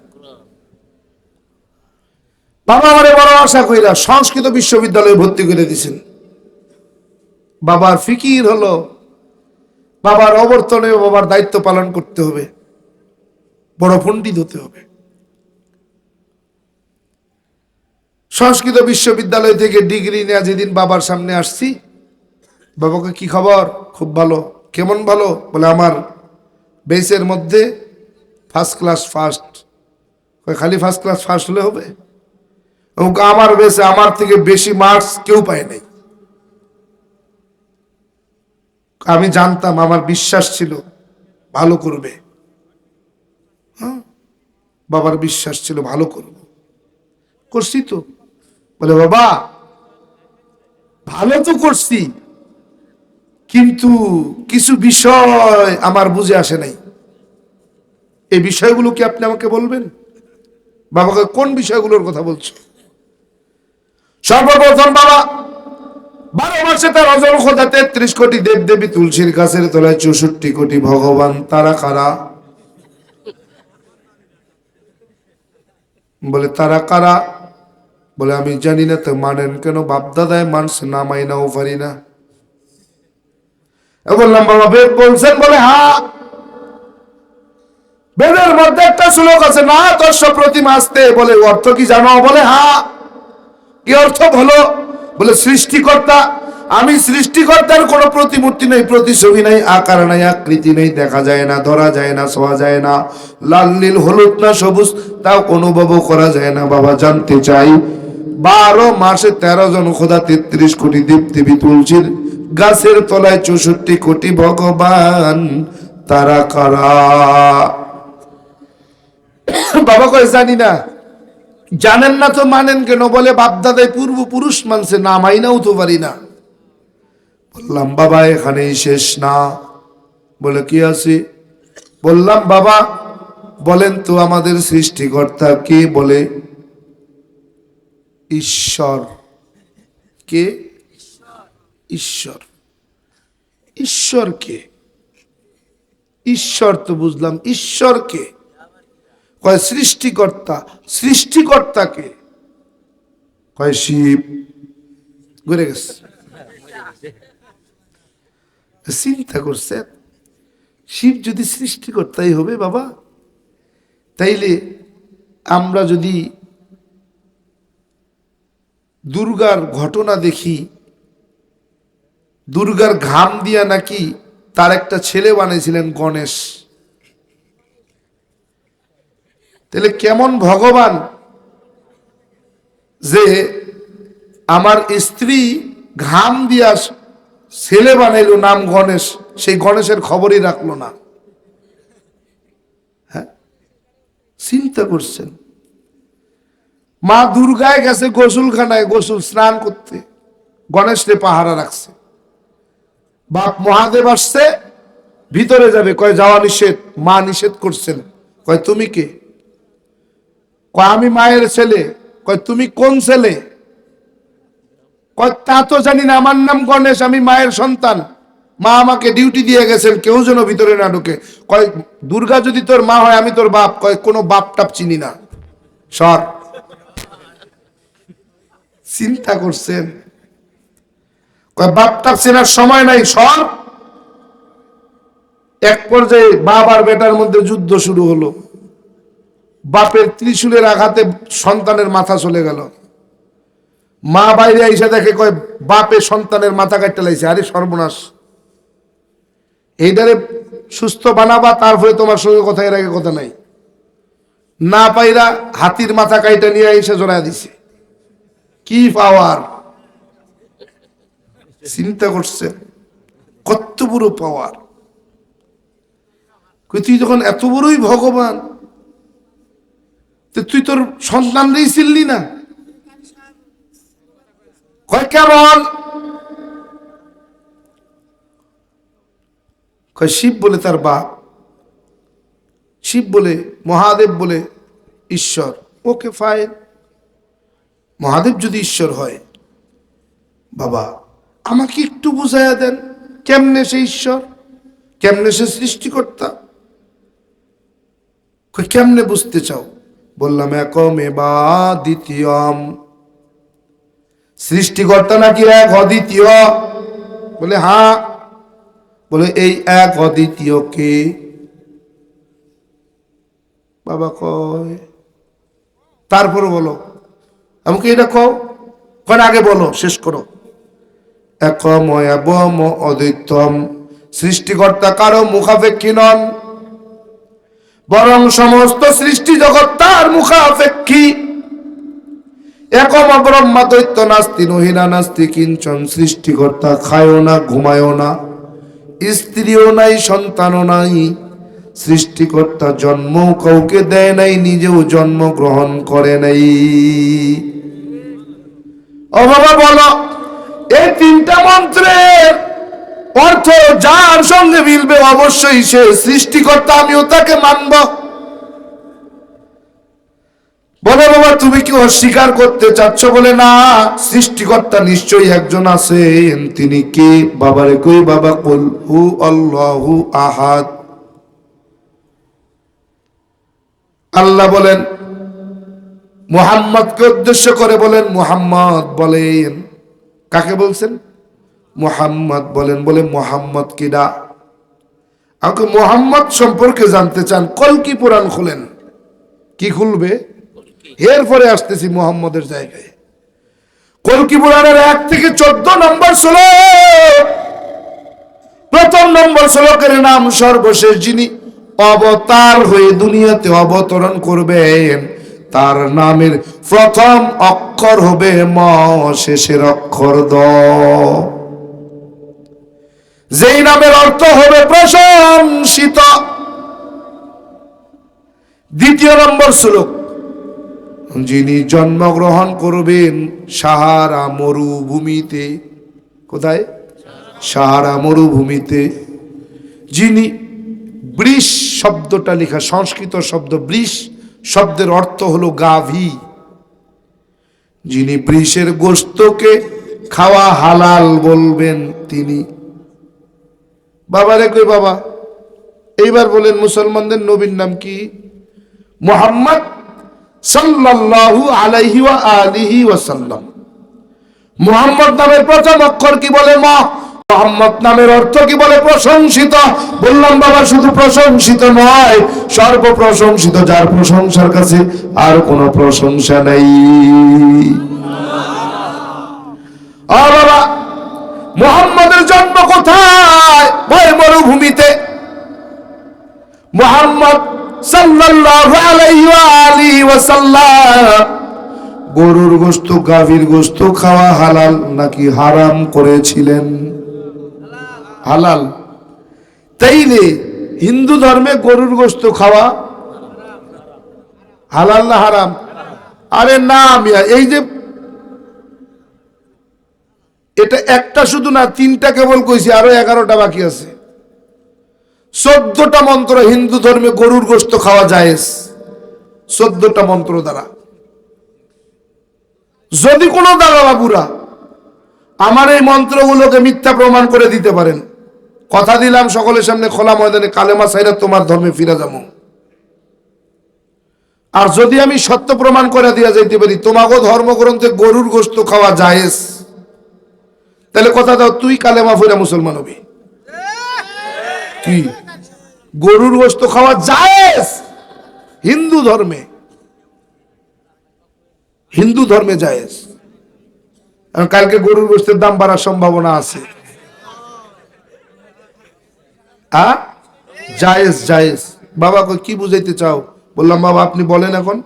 বাবা আমারে বড় আশা কইরা সংস্কৃত বিশ্ববিদ্যালয়ে ভর্তি করে দিয়েছেন। বাবার ফিকির হলো বাবার অবর্তনে বাবার দায়িত্ব পালন করতে হবে, বড় পণ্ডিত হতে হবে। সংস্কৃত বিশ্ববিদ্যালয় থেকে ডিগ্রি নেওয়া যেদিন বাবার সামনে আসছি, বাবাকে কি খবর? খুব ভালো। কেমন ভালো? বলে আমার বেসের মধ্যে ফার্স্ট ক্লাস ফার্স্ট। খালি ফার্স্ট ক্লাস ফার্স্ট হলে হবে? আমার বেসে আমার থেকে বেশি মার্কস কেউ পায় নাই। আমি জানতাম, আমার বিশ্বাস ছিল ভালো করবে। হ্যাঁ, বাবার বিশ্বাস ছিল ভালো করবে, করছি তো। বলে বাবা ভালো তো করছি, কিন্তু কিছু বিষয় আমার বুঝে আসে নাই। এই বিষয়গুলো কি আপনি আমাকে বলবেন? বাবাকে কোন বিষয়গুলোর কথা বলছো? সর্বপ্রথম বাবা 12 মাসে তার অজল খোদা 33 কোটি দেব দেবী, তুলসীর গাছের তলায় 64 কোটি ভগবান, তারা কারা? বলে তারা কারা? বলে আমি জানি না। তো মানেন কেন? বাপদাদায় মানছে, না মাইনাও পারি না। বললাম বাবা বেদ বলছেন? বলে হ্যাঁ। বেদের মধ্যে একটা শ্লোক আছে, না দর্শ প্রতিমা আসতে। বলে অর্থ কি জানো? বলে হ্যাঁ। কি অর্থ বলো? বলে সৃষ্টিকর্তা আমি সৃষ্টিকর্তার কোনো প্রতিমূর্তি নেই, প্রতিছবি নাই, আকার নাই, আকৃতি নেই, দেখা যায় না, ধরা যায় না, ছোঁয়া যায় না, লাল নীল হলুদ না সবুজ, তাও অনুভবও করা যায় না। বাবা জানতে চাই 12 মাসে 13 জন খোদা, 33 কোটি দেবদেবী, তুলসীর গাছের তলায় 64 কোটি ভগবান, তারা কারা? বাবা কয় জানি না। জানেন না তো মানেন কেন? বলে বাপদাদাই পূর্বপুরুষ মানছে, না মাইনাও তো পারি না। বললাম বাবা এখানেই শেষ না। বলে কি আছে? বললাম বাবা বলেন তো আমাদের সৃষ্টিকর্তা কে? বলে ঈশ্বর। কে? ঈশ্বর। ঈশ্বর কে? ঈশ্বর তো বুঝলাম, ঈশ্বর কে? কয় সৃষ্টিকর্তা। সৃষ্টিকর্তা কে? কয় শিব। ঘুরে গেছে। চিন্তা করছে, শিব যদি সৃষ্টিকর্তাই হবে বাবা, তাইলে আমরা যদি দুর্গার ঘটনা দেখি, দুর্গার ঘাম দিয়া নাকি তার একটা ছেলে বানিয়েছিলেন গণেশ। তাহলে কেমন ভগবান যে আমার স্ত্রী ঘাম দিয়া ছেলে বানাইলো নাম গণেশ, সেই গণেশের খবরই রাখলো না। হ্যাঁ, চিন্তা করছেন? মা দুর্গায় গেছে গোসলখানায় গোসল স্নান করতে, গণেশরে পাহারা রাখছে। বাপ মহাদেব আসছে, ভিতরে যাবে, কয় যাওয়া নিষেধ। মা নিষেধ করছেন। কয় তুমি কে? কয় আমি মায়ের ছেলে। কয় তুমি কোন ছেলে? কয় তা তো জানি না, আমার নাম গণেশ, আমি মায়ের সন্তান, মা আমাকে ডিউটি দিয়ে গেছেন কেউ যেন ভিতরে না ঢুকে। কয় দুর্গা যদি তোর মা হয় আমি তোর বাপ। কয় কোনো বাপ টাপ চিনি না, সর। চিন্তা করছেন? কয় বাপ টাপ চেনার সময় নাই, সর। এক পর্যায়ে বাপ আর বেটার মধ্যে যুদ্ধ শুরু হলো। বাপের ত্রিশূলের আঘাতে সন্তানের মাথা চলে গেল। মা বাইরে এসে দেখে, কয় বাপে সন্তানের মাথা কাটতে লাইছে। আরে সর্বনাশ, এইটারে সুস্থ বানাবা, তারপরে তোমার সঙ্গে কথা, এর আগে কথা নাই। না পাইরা হাতির মাথা কাইটা নিয়ে এসে জড়ায় দিছে। কি পাওয়ার! চিন্তা করছে কত বড় পাওয়ার। তুই যখন এত বড়ই ভগবান, তুই তোর সন্তানরেই চিনলি না? কয় কেমন? কয় শিব বলে তার বাপ, শিব বলে, মহাদেব বলে ঈশ্বর। ওকে ফাইন, মহাদেব যদি ঈশ্বর হয়, বাবা আমাকে একটু বুঝাইয়া দেন কেমনে সে ঈশ্বর, কেমনে সে সৃষ্টিকর্তা। কেমনে বুঝতে চাও? বললাম একম এবা দ্বিতীয়ম, সৃষ্টিকর্তা নাকি এক অদ্বিতীয়? বলে হ্যাঁ। বলে এই এক অদ্বিতীয় কে? বাবা কয় তারপর বলো। আমাকে এটা কও। কয় আগে বলো, শেষ করো। একম এবং অদ্বৈতম, সৃষ্টিকর্তা কারো মুখাপেক্ষী নন, বরং সমস্ত সৃষ্টি জগৎ তার মুখাপেক্ষী। একম ব্রহ্মা দৈত্য নাস্তি নহিনা নাস্তি কিঞ্চন, সৃষ্টিকর্তা খায়ও না, ঘুমায়ও না, স্ত্রীও নাই, সন্তানও নাই। সৃষ্টিকর্তা জন্ম কাউকে দেয় নাই, নিজেও জন্ম গ্রহণ করে নাই। ও বাবা বলো, এই তিনটা মন্ত্রের অর্থ যার সঙ্গে মিলবে অবশ্যই সে সৃষ্টিকর্তা, আমিও তাকে মানব। বলে বাবা তুমি কি অস্বীকার করতে চাচ্ছ? বলে না, সৃষ্টিকর্তা নিশ্চয়ই একজন আছেন। তিনি কে? বাবারে কই বাবা, কুল হু আল্লাহু আহাদ। আল্লাহ বলেন, মুহাম্মদকে উদ্দেশ্য করে বলেন, মুহাম্মদ বলেন। কাকে বলছেন? মুহাম্মদ বলেন। বলে মুহাম্মদ কিডা? আমাকে মুহাম্মদ সম্পর্কে জানতে চান, কলকি পুরাণ খুলেন। কি খুলবে? এরপরে আসতেছি মুহাম্মদের জায়গায়। কলকি পুরাণের 1 থেকে 14 নম্বর শ্লোক। প্রথম নম্বর শ্লোকের নাম সর্বশেষ যিনি অবতার হয়ে দুনিয়াতে অবতরণ করবেন তার নামের প্রথম অক্ষর হবে ম, শেষের অক্ষর দ। যেই নামের অর্থ হবে প্রশংসিত। দ্বিতীয় নম্বর শ্লোক, যিনি জন্মগ্রহণ করবেন সাহারা মরুভূমিতে। কোথায়? সাহারা মরুভূমিতে। যিনি, বৃষ শব্দটা লেখা সংস্কৃত শব্দ, বৃষ শব্দের অর্থ হলো গাভী। যিনি বৃষের গোশতকে খাওয়া হালাল বলবেন তিনি। বাবারে কই বাবা, এইবার বলেন মুসলমানদের নবীর নাম কি? মুহাম্মদ সাল্লাল্লাহু আলাইহি ওয়া আলিহি ওয়াসাল্লাম। মুহাম্মদ নামের প্রথম অক্ষর কি বলে? ম। মুহাম্মদ নামের অর্থ কি বলে? প্রশংসিত। বললাম বাবা, শুধু প্রশংসিত নয়, সর্বপ্রশংসিত, যার প্রশংসার কাছে আর কোনো প্রশংসা নেই। বাবা, মুহাম্মদের জন্ম কোথায়? ভাই মরুভূমিতে। মুহাম্মদ সাল্লাল্লাহু আলাইহি ওয়া আলিহি ওয়াসাল্লাম গরুর গোশত, গাভীর গোশত খাওয়া হালাল নাকি হারাম করেছিলেন? হালাল। তাইলে হিন্দু ধর্মে গরুর গোশত খাওয়া হালাল না হারাম? আরে না মিয়া, এই যে এটা একটা শুধু না, 3টা কেবল কইছি, আরো 11টা বাকি আছে। 14টা মন্ত্র হিন্দু ধর্মে গরুর গোশত খাওয়া জায়েজ। 14টা মন্ত্র দ্বারা যদি কোনো দাদা বাবুরা আমার এই মন্ত্রগুলোকে মিথ্যা প্রমাণ করে দিতে পারেন, কথা দিলাম সকলের সামনে খোলা ময়দানে কালেমা ছাইরা তোমার ধর্মে ফিরে যাবো। আর যদি আমি সত্য প্রমাণ করে দিয়া যাইতে পারি তোমাকে ধর্মগ্রন্থে গরুর গোশত খাওয়া জায়েজ, তাহলে কথা দাও, তুই কালেমা ফিরা মুসলমান হবি। কি গরুর গোশত খাওয়া জায়েজ হিন্দু ধর্মে? হিন্দু ধর্মে জায়েজ। কালকে গরুর গোশতের দাম বাড়ার সম্ভাবনা আছে। জায়েজ জায়েজ। বাবা কি বুঝাইতে চাও? বললাম বাবা আপনি বলেন, এখন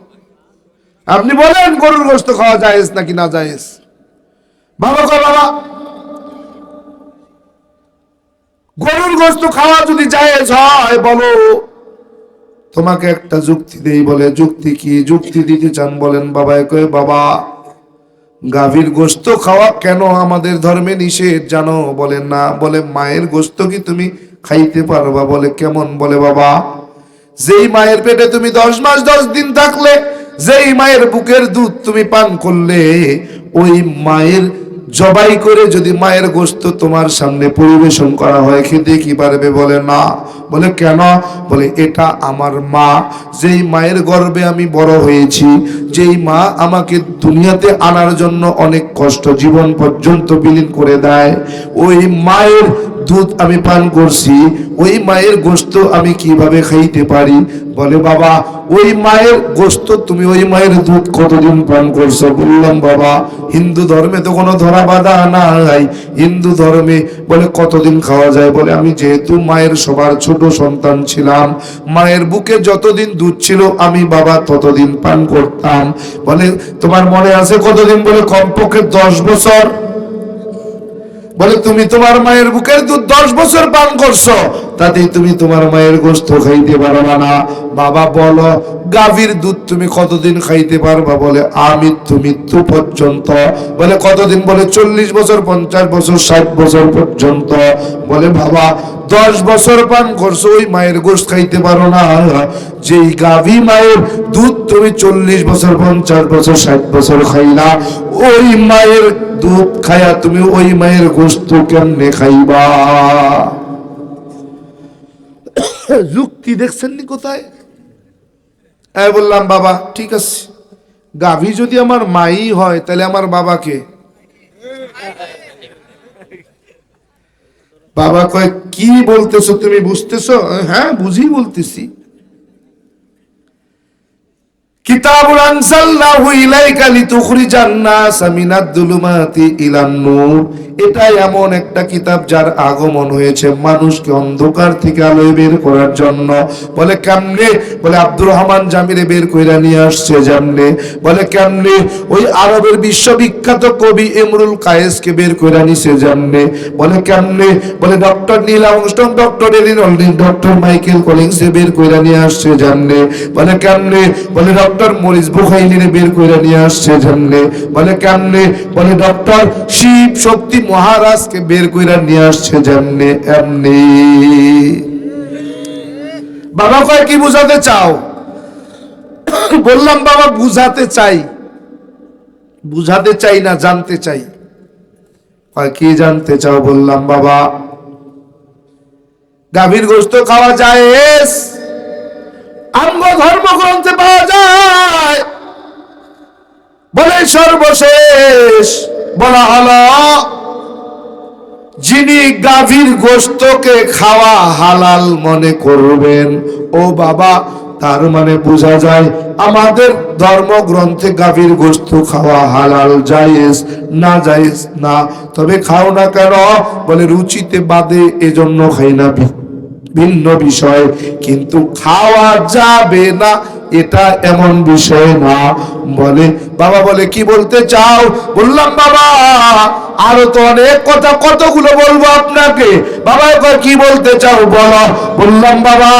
আপনি বলেন গরুর গোশত খাওয়া জায়েজ নাকি না জায়েজ? বাবা কয় বাবা গরুর গোশত খাওয়া যদি জায়েজ হয় বলো, তোমাকে একটা যুক্তি দেই। বলে যুক্তি কি? যুক্তি দিতে চান বলেন। বাবা কয় বাবা গাভীর গোশত খাওয়া কেন আমাদের ধর্মে নিষেধ জানো? বলে না। বলে মায়ের গোশত কি তুমি খাইতে পারবা? বলে কেমন? বলে বাবা যেই মায়ের পেটে তুমি 10 মাস 10 দিন থাকলে, যেই মায়ের বুকের দুধ তুমি পান করলে, ওই মায়ের জবাই করে যদি মায়ের গোশত তোমার সামনে পরিবেশন করা হয়, খেতে কি পারবে? বলে না। বলে কেন? বলে এটা আমার মা, যেই মায়ের গর্ভে আমি বড় হয়েছি, যেই মা আমাকে দুনিয়াতে আনার জন্য অনেক কষ্ট জীবন পর্যন্ত বিলীন করে দেয়, ওই মায়ের দুধ আমি পান করছি, ওই মায়ের গোশত আমি কিভাবে খাইতে পারি? বলে বাবা ওই মায়ের গোশত তুমি, ওই মায়ের দুধ কতদিন পান করছো? বললাম বাবা হিন্দু ধর্মে তো কোনো ধরা বাঁধা নাই। হিন্দু ধর্মে বলে কতদিন খাওয়া যায়? বলে আমি যেহেতু মায়ের সবার ছোট সন্তান ছিলাম, মায়ের বুকে যতদিন দুধ ছিল আমি বাবা ততদিন পান করতাম। বলে তোমার মনে আছে কতদিন? বলে কমপক্ষে 10 বছর। বলে তুমি তোমার মায়ের বুকের দুধ 10 বছর পান করছো, তাতেই তুমি তোমার মায়ের গোশত খাইতে পারবা না। বাবা বলো গাভীর দুধ তুমি কতদিন খাইতে পারবা? বলে আমৃত্যু, মৃত্যু পর্যন্ত। বলে কতদিন? বলে 40 বছর, 50 বছর, 60 বছর পর্যন্ত। বলে বাবা 10 বছর পান করছো, ওই মায়ের গোশত খাইতে পারো না। যেই গাভী মায়ের দুধ তুমি 40 বছর, 50 বছর, 60 বছর খাইলা, ওই মায়ের দুধ খায়া তুমি ওই মায়ের গোশত কেমনে খাইবা? যুক্তি দেখছেন নি কোথায়? বললাম বাবা ঠিক আছে, গাভী যদি আমার মাই হয় তাহলে আমার বাবাকে? বাবা কয় কি বলতেছো তুমি? বুঝতেছো? হ্যাঁ বুঝি বলতেছি। কিতাবুন আনজালনাহু ইলাইকা লিতুখরিজান নাসা মিনাদ যুলুমাতি ইলান নূর। এটা এমন একটা কিতাব যার আগমন হয়েছে মানুষকে অন্ধকার থেকে আলোয় বের করার জন্য। বলে কেমনে? বলে আব্দুর রহমান জামিরে বের কইরা নিয়ে আসছে যেমনে। বলে কেমনে? ওই আরবের বিশ্ববিখ্যাত কবি ইমরুল কায়েসকে বের কইরা নিছে যেমনে। বলে কেমনে? বলে doctor Neil Armstrong, doctor এলিন ওল্ডিং, doctor Michael কলিন্সে বের কইরা নিয়ে আসছে যেমনে। বলে কেমনে? বলে ডক্টর মরিস বুখাইলিনে বের কইরা নিয়ে আসছে যেমনে। বলে কেমনে? বলে ডক্টর শিব শক্তি মহারাজকে বের কইরা নিয়ে আসছে যেমনে। এমনি বাবা কয় কি বুঝাতে চাও? বললাম বাবা বুঝাতে চাই। বুঝাতে চাই না, জানতে চাই। কয় কি জানতে চাও? বললাম বাবা গাভীর গোশত খাওয়া যায়, আম্ব ধর্মগ্রন্থে পাওয়া যায়। বলে সর্বশেষ বলা হলো যিনি গাভীর গোশতকে খাওয়া হালাল মনে করবেন, ও বাবা তার মানে বোঝা যায় আমাদের ধর্মগ্রন্থে গাভীর গোশত খাওয়া হালাল, জায়েজ না জায়েজ না। তবে খাও না কেন? বলে রুচিতে বাদে, এজন্য খাই না, ভিন্ন বিষয়। কিন্তু খাওয়া যাবে না এটা এমন বিষয় না। বলে বাবা বলে কি বলতে চাও? বললাম বাবা আরো তো অনেক কথা, কতগুলো বলবো আপনাকে। বাবা কি বলতে চাও বলো। বললাম বাবা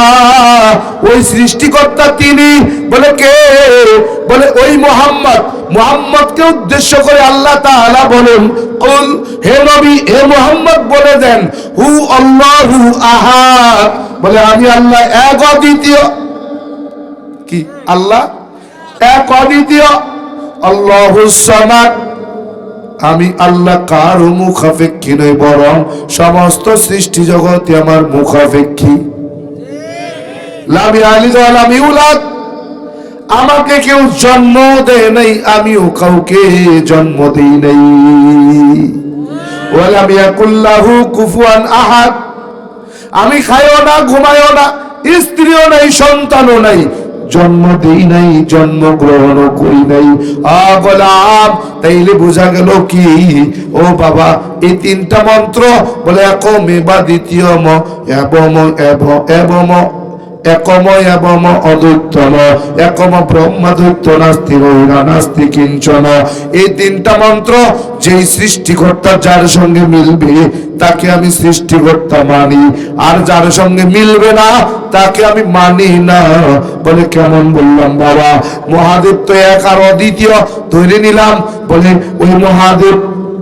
ওই সৃষ্টিকর্তা তিনি। বলে কে? বলে ওই মোহাম্মদ। মোহাম্মদকে উদ্দেশ্য করে আল্লাহ তাআলা বলেন, কুল, হে নবী হে মোহাম্মদ বলে দেন, হু আল্লাহু আহাদ। বলে আমি আল্লাহ এক অদ্বিতীয়। কি? আল্লাহ এক অদ্বিতীয়। আল্লাহুস সামাদ। আমি আল্লাহ কারো মুখাপেক্ষী নই, বরং সমস্ত সৃষ্টি জগতে আমার মুখাপেক্ষী। লাম ইয়ালিদ ওয়া লাম ইউলাদ। আমাকে কেউ জন্ম দেয় নাই, আমিও কাউকে জন্ম দেই নাই। ওয়া লাম ইয়াকুল লাহু কুফুয়ান আহাদ। আমি খাইও না, ঘুমাইও না, স্ত্রীও নাই, সন্তানও নাই, জন্ম দেই নাই, জন্মগ্রহণও করি নাই। গোলাম তাইলে বোঝা গেল কি? ও বাবা এই তিনটা মন্ত্র বলে একমে বা দ্বিতীয় ম এবম এবম একম এবং অদ্বৈতম, একম ব্রহ্মাদ্বৈত নাস্তি বহিরা নাস্তি কিঞ্চন। এই তিনটা মন্ত্র যেই সৃষ্টিকর্তা যার সঙ্গে মিলবে তাকে আমি সৃষ্টিকর্তা মানি, আর যার সঙ্গে মিলবে না তাকে আমি মানি না। বলে কেমন? বললাম বাবা মহাদেব তো এক আর অদ্বিতীয় ধরে নিলাম। বলে ওই মহাদেব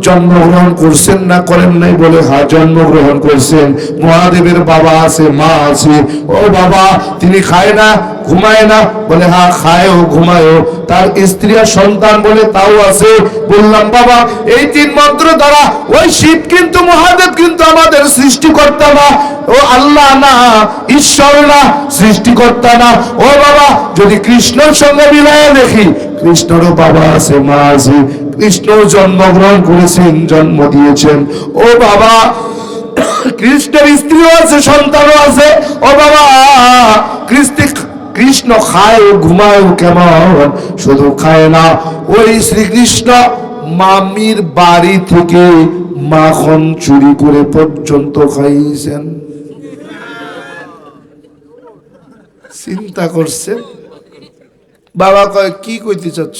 জন্মগ্রহণ করছেন না করেন নাই? বলে হ্যাঁ জন্মগ্রহণ করছেন। মহাদেবের বাবা আছে, মা আছে। ও বাবা তিনি খায় না, ঘুমায় না? বলে হ্যাঁ খায়ও ঘুমায়ও। তার স্ত্রী আর সন্তান বলে তাও আছে। বললাম বাবা এই তিন মন্ত্র দ্বারা ওই শিব কিন্তু, মহাদেব কিন্তু আমাদের সৃষ্টিকর্তা না, ও আল্লাহ না, ঈশ্বর না, সৃষ্টিকর্তা না। ও বাবা যদি কৃষ্ণের সঙ্গে মিলাইয়া দেখি, কৃষ্ণেরও বাবা আছে, মা আছে, কৃষ্ণ জন্মগ্রহণ করেছেন, জন্ম দিয়েছেন। ও বাবা কৃষ্ণের স্ত্রীও আছে, সন্তানও আছে। ও বাবা কৃষ্ণ খায় ঘুমায় কেমন? শুধু খায় না, ওই শ্রীকৃষ্ণ মামির বাড়ি থেকে মাখন চুরি করে পর্যন্ত খাইছেন। চিন্তা করছে। বাবা কয় কি কইতে চাচ্ছ?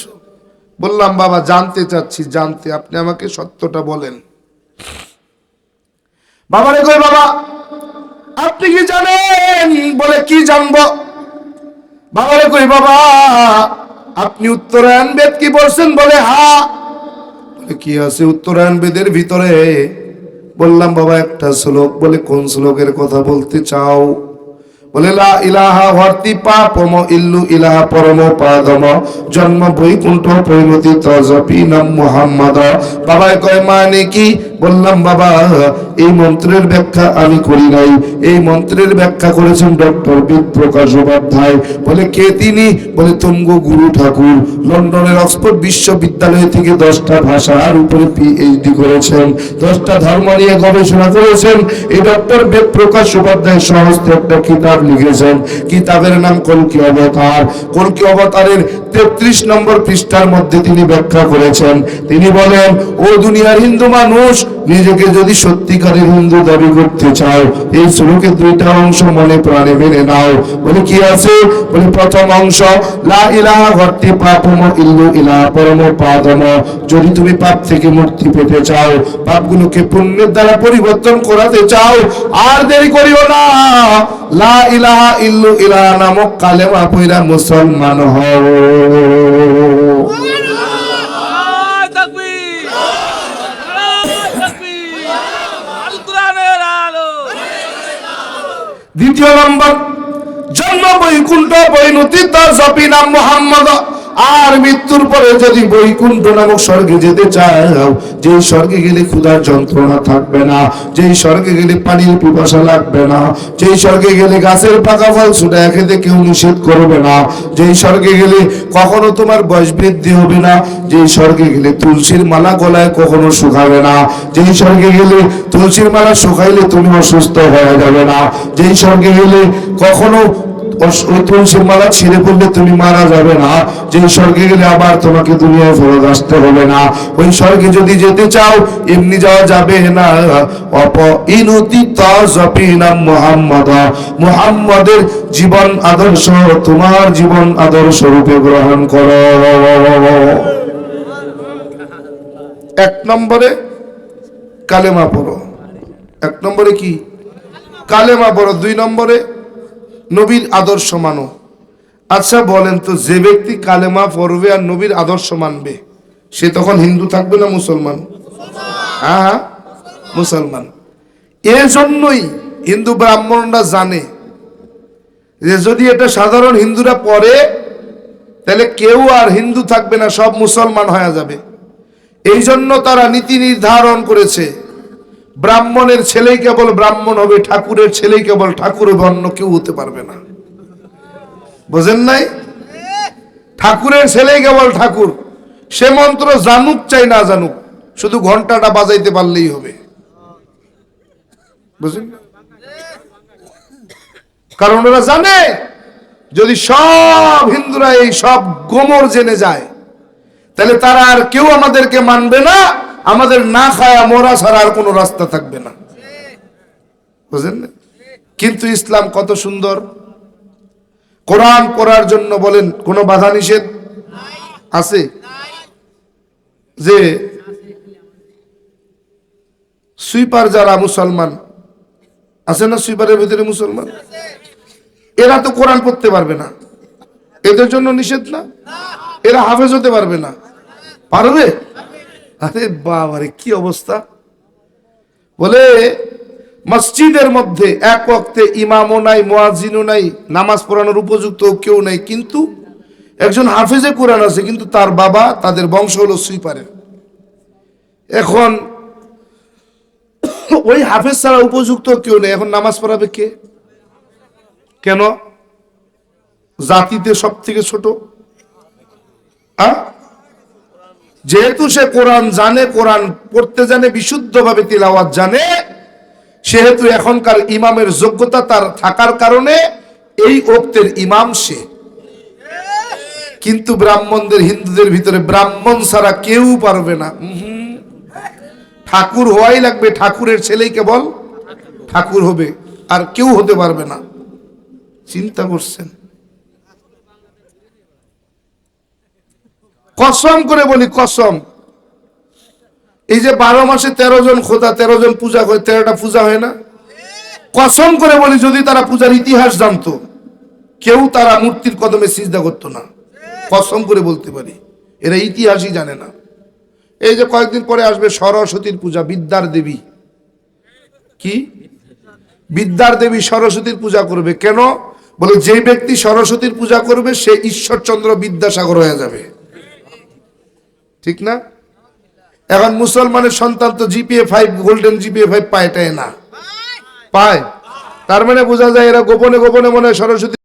বললাম বাবা জানতে চাচ্ছি, জানতে, আপনি আমাকে সত্যটা বলেন। বাবারে কই বাবা আপনি কি জানেন? বলে কি জানবো? বাবারে কই বাবা আপনি উত্তরায়ণ বেদ কি পড়ছেন? বলে হ্যাঁ। বলে কি আছে উত্তরায়ণ বেদের ভিতরে? বললাম বাবা একটা শ্লোক। বলে কোন শ্লোকের কথা বলতে চাও? বলে লা ইলাহা হর্তি পাপম ইল্লু ইলাহা পরম পাদম জন্ম বৈকুণ্ঠ পরিণতি তজপি নাম মুহাম্মদ। বাবাই কয় মানে কি? বললাম বাবা এই মন্ত্রের ব্যাখ্যা আমি করি নাই, এই মন্ত্রের ব্যাখ্যা করেছেন ডক্টর বেদ প্রকাশ উপাধ্যায়। বলে কে তিনি? বলে তুঙ্গ গুরু ঠাকুর, লন্ডনের অক্সফোর্ড বিশ্ববিদ্যালয় থেকে 10টা ভাষার উপরে পিএইচডি করেছেন, 10টা ধর্ম নিয়ে গবেষণা করেছেন। এই ডক্টর বেদ প্রকাশ উপাধ্যায় সহস্তে একটা কিতাব লিখেছেন, কিতাবের নাম কল্কি অবতার। কল্কি অবতারের 33 নম্বর পৃষ্ঠার মধ্যে তিনি ব্যাখ্যা করেছেন। তিনি বলেন, ও দুনিয়ার হিন্দু মানুষ, নিজেকে যদি সত্যিকারের হিন্দু দাবি করতে চাও, এই শ্লোকের 2টা অংশ মনে প্রাণে মেনে নাও। বলে কি আছে? বলে প্রথম অংশ, লা ইলাহা ভর্তি পাপম ইল্লু ইলাহা পরম পাদম। যদি তুমি পাপ থেকে মুক্তি পেতে চাও, পাপগুলোকে পুণ্যের দ্বারা পরিবর্তন করাতে চাও, আর দেরি করিও না, লা ইলাহা ইল্লু ইলাহা নামক কালেমা পড়া মুসলমান হও। দ্বিতীয় নম্বর, জন্ম বৈকুণ্ঠ বৈনতি তার জপি নাম মোহাম্মদ। আর মৃত্যুর পরে যদি বৈকুণ্ঠ নামক স্বর্গে যেতে চাও, যেই স্বর্গে গেলে ক্ষুধার যন্ত্রণা থাকবে না, যেই স্বর্গে গেলে পানির পিপাসা লাগবে না, যেই স্বর্গে গেলে গাছের পাকা ফল ছুটে খেতে কেউ নিষেধ করবে না, যেই স্বর্গে গেলে কখনো তোমার বয়স বৃদ্ধি হবে না, যেই স্বর্গে গেলে তুলসীর মালা গলায় কখনো শুকাবে না, যেই স্বর্গে গেলে তুলসীর মালা শুকাইলে তুমি অসুস্থ হয়ে যাবে না, যেই স্বর্গে গেলে কখনো ওই তুলসীর মালা ছিঁড়ে পড়লে তুমি মারা যাবে না, যে স্বর্গে গেলে আবার তোমাকে দুনিয়ায় ফেরত আসতে হবে না, ওই স্বর্গে যদি যেতে চাও এমনি যাওয়া যাবে না। অপইনুতি তাজপি নাম মুহাম্মদ, মুহাম্মাদের জীবন আদর্শ তোমার জীবন আদর্শ রূপে গ্রহণ করো। 1 নম্বরে কালেমা পড়ো। 1 নম্বরে কি? কালেমা পড়ো। 2 নম্বরে নবীর আদর্শ মানো। আচ্ছা বলেন তো, যে ব্যক্তি কালেমা পড়বে আর নবীর আদর্শ মানবে, সে তখন হিন্দু থাকবে না মুসলমান? হ্যাঁ, মুসলমান। এর জন্যই হিন্দু ব্রাহ্মণরা জানে যে যদি এটা সাধারণ হিন্দুরা পড়ে তাহলে কেউ আর হিন্দু থাকবে না, সব মুসলমান হয়ে যাবে। এই জন্য তারা নীতি নির্ধারণ করেছে, ব্রাহ্মণের ছেলেই কেবল ব্রাহ্মণ হবে, ঠাকুরের ছেলেই কেবল ঠাকুর হবে, অন্য কেউ হতে পারবে না। বুঝেন নাই? ঠাকুরের ছেলেই কেবল ঠাকুর, সে মন্ত্র জানুক চাই না জানুক, শুধু ঘন্টাটা বাজাইতে পারলেই হবে। বুঝলেন? কারণ ওরা জানে যদি সব হিন্দুরা এই সব গোমর জেনে যায় তাহলে তারা আর কেউ আমাদেরকে মানবে না, আমাদের না খায়া মরা ছাড়া আর কোনো রাস্তা থাকবে না। বুঝলেন না? কিন্তু ইসলাম কত সুন্দর। কোরআন পড়ার জন্য বলেন কোনো বাধা নিষেধ আছে? যে সুইপার যারা মুসলমান আছে না, সুইপারের ভিতরে মুসলমান, এরা তো কোরআন পড়তে পারবে না, এদের জন্য নিষেধ না? এরা হাফেজ হতে পারবে না? পারবে? আরে বাবারে কি অবস্থা! বলে মসজিদের মধ্যে এক ওয়াক্তে ইমামও নাই, মুয়াজ্জিনও নাই, নামাজ পড়ানোর উপযুক্ত কেউ নাই, কিন্তু একজন হাফেজে কোরআন আছে, কিন্তু তার বাবা, তাদের বংশ হলো সুইপারের। এখন ওই হাফেজ ছাড়া উপযুক্ত কেউ নেই, এখন নামাজ পড়াবে কে? কেন? জাতিতে সব থেকে ছোট। যেহেতু সে কোরআন জানে, কোরআন পড়তে জানে, বিশুদ্ধভাবে তিলাওয়াত জানে, সেহেতু এখনকার ইমামের যোগ্যতা তার থাকার কারণে এই ওক্তের ইমাম সে। কিন্তু ব্রাহ্মণদের, হিন্দুদের ভিতরে ব্রাহ্মণ ছাড়া কেউ পারবে না। ঠাকুর হওয়াই লাগবে, ঠাকুরের ছেলেই কেবল ঠাকুর হবে, আর কেউ হতে পারবে না। চিন্তা করছেন? কসম করে বলি, কসম, এই যে 12 মাসে 13 জন খোদা, 13 জন পূজা করে, 13টা পূজা হয় না? কসম করে বলি, যদি তারা পূজার ইতিহাস জানতো, কেউ তারা মূর্তির কদমে সিজদা করতো না। কসম করে বলতে পারি, এরা ইতিহাসই জানে না। এই যে কয়েকদিন পরে আসবে সরস্বতীর পূজা, বিদ্যার দেবী। কি? বিদ্যার দেবী সরস্বতীর পূজা করবে। কেন? বলে যে ব্যক্তি সরস্বতীর পূজা করবে সে ঈশ্বরচন্দ্র বিদ্যাসাগর হয়ে যাবে। ঠিক না? এখন মুসলমানের সন্তান তো জিপিএ 5 গোল্ডেন জিপিএ 5 পায়, এটাই না পায়। তার মানে বোঝা যায় এরা গোপনে গোপনে মনে হয় সরস্বতী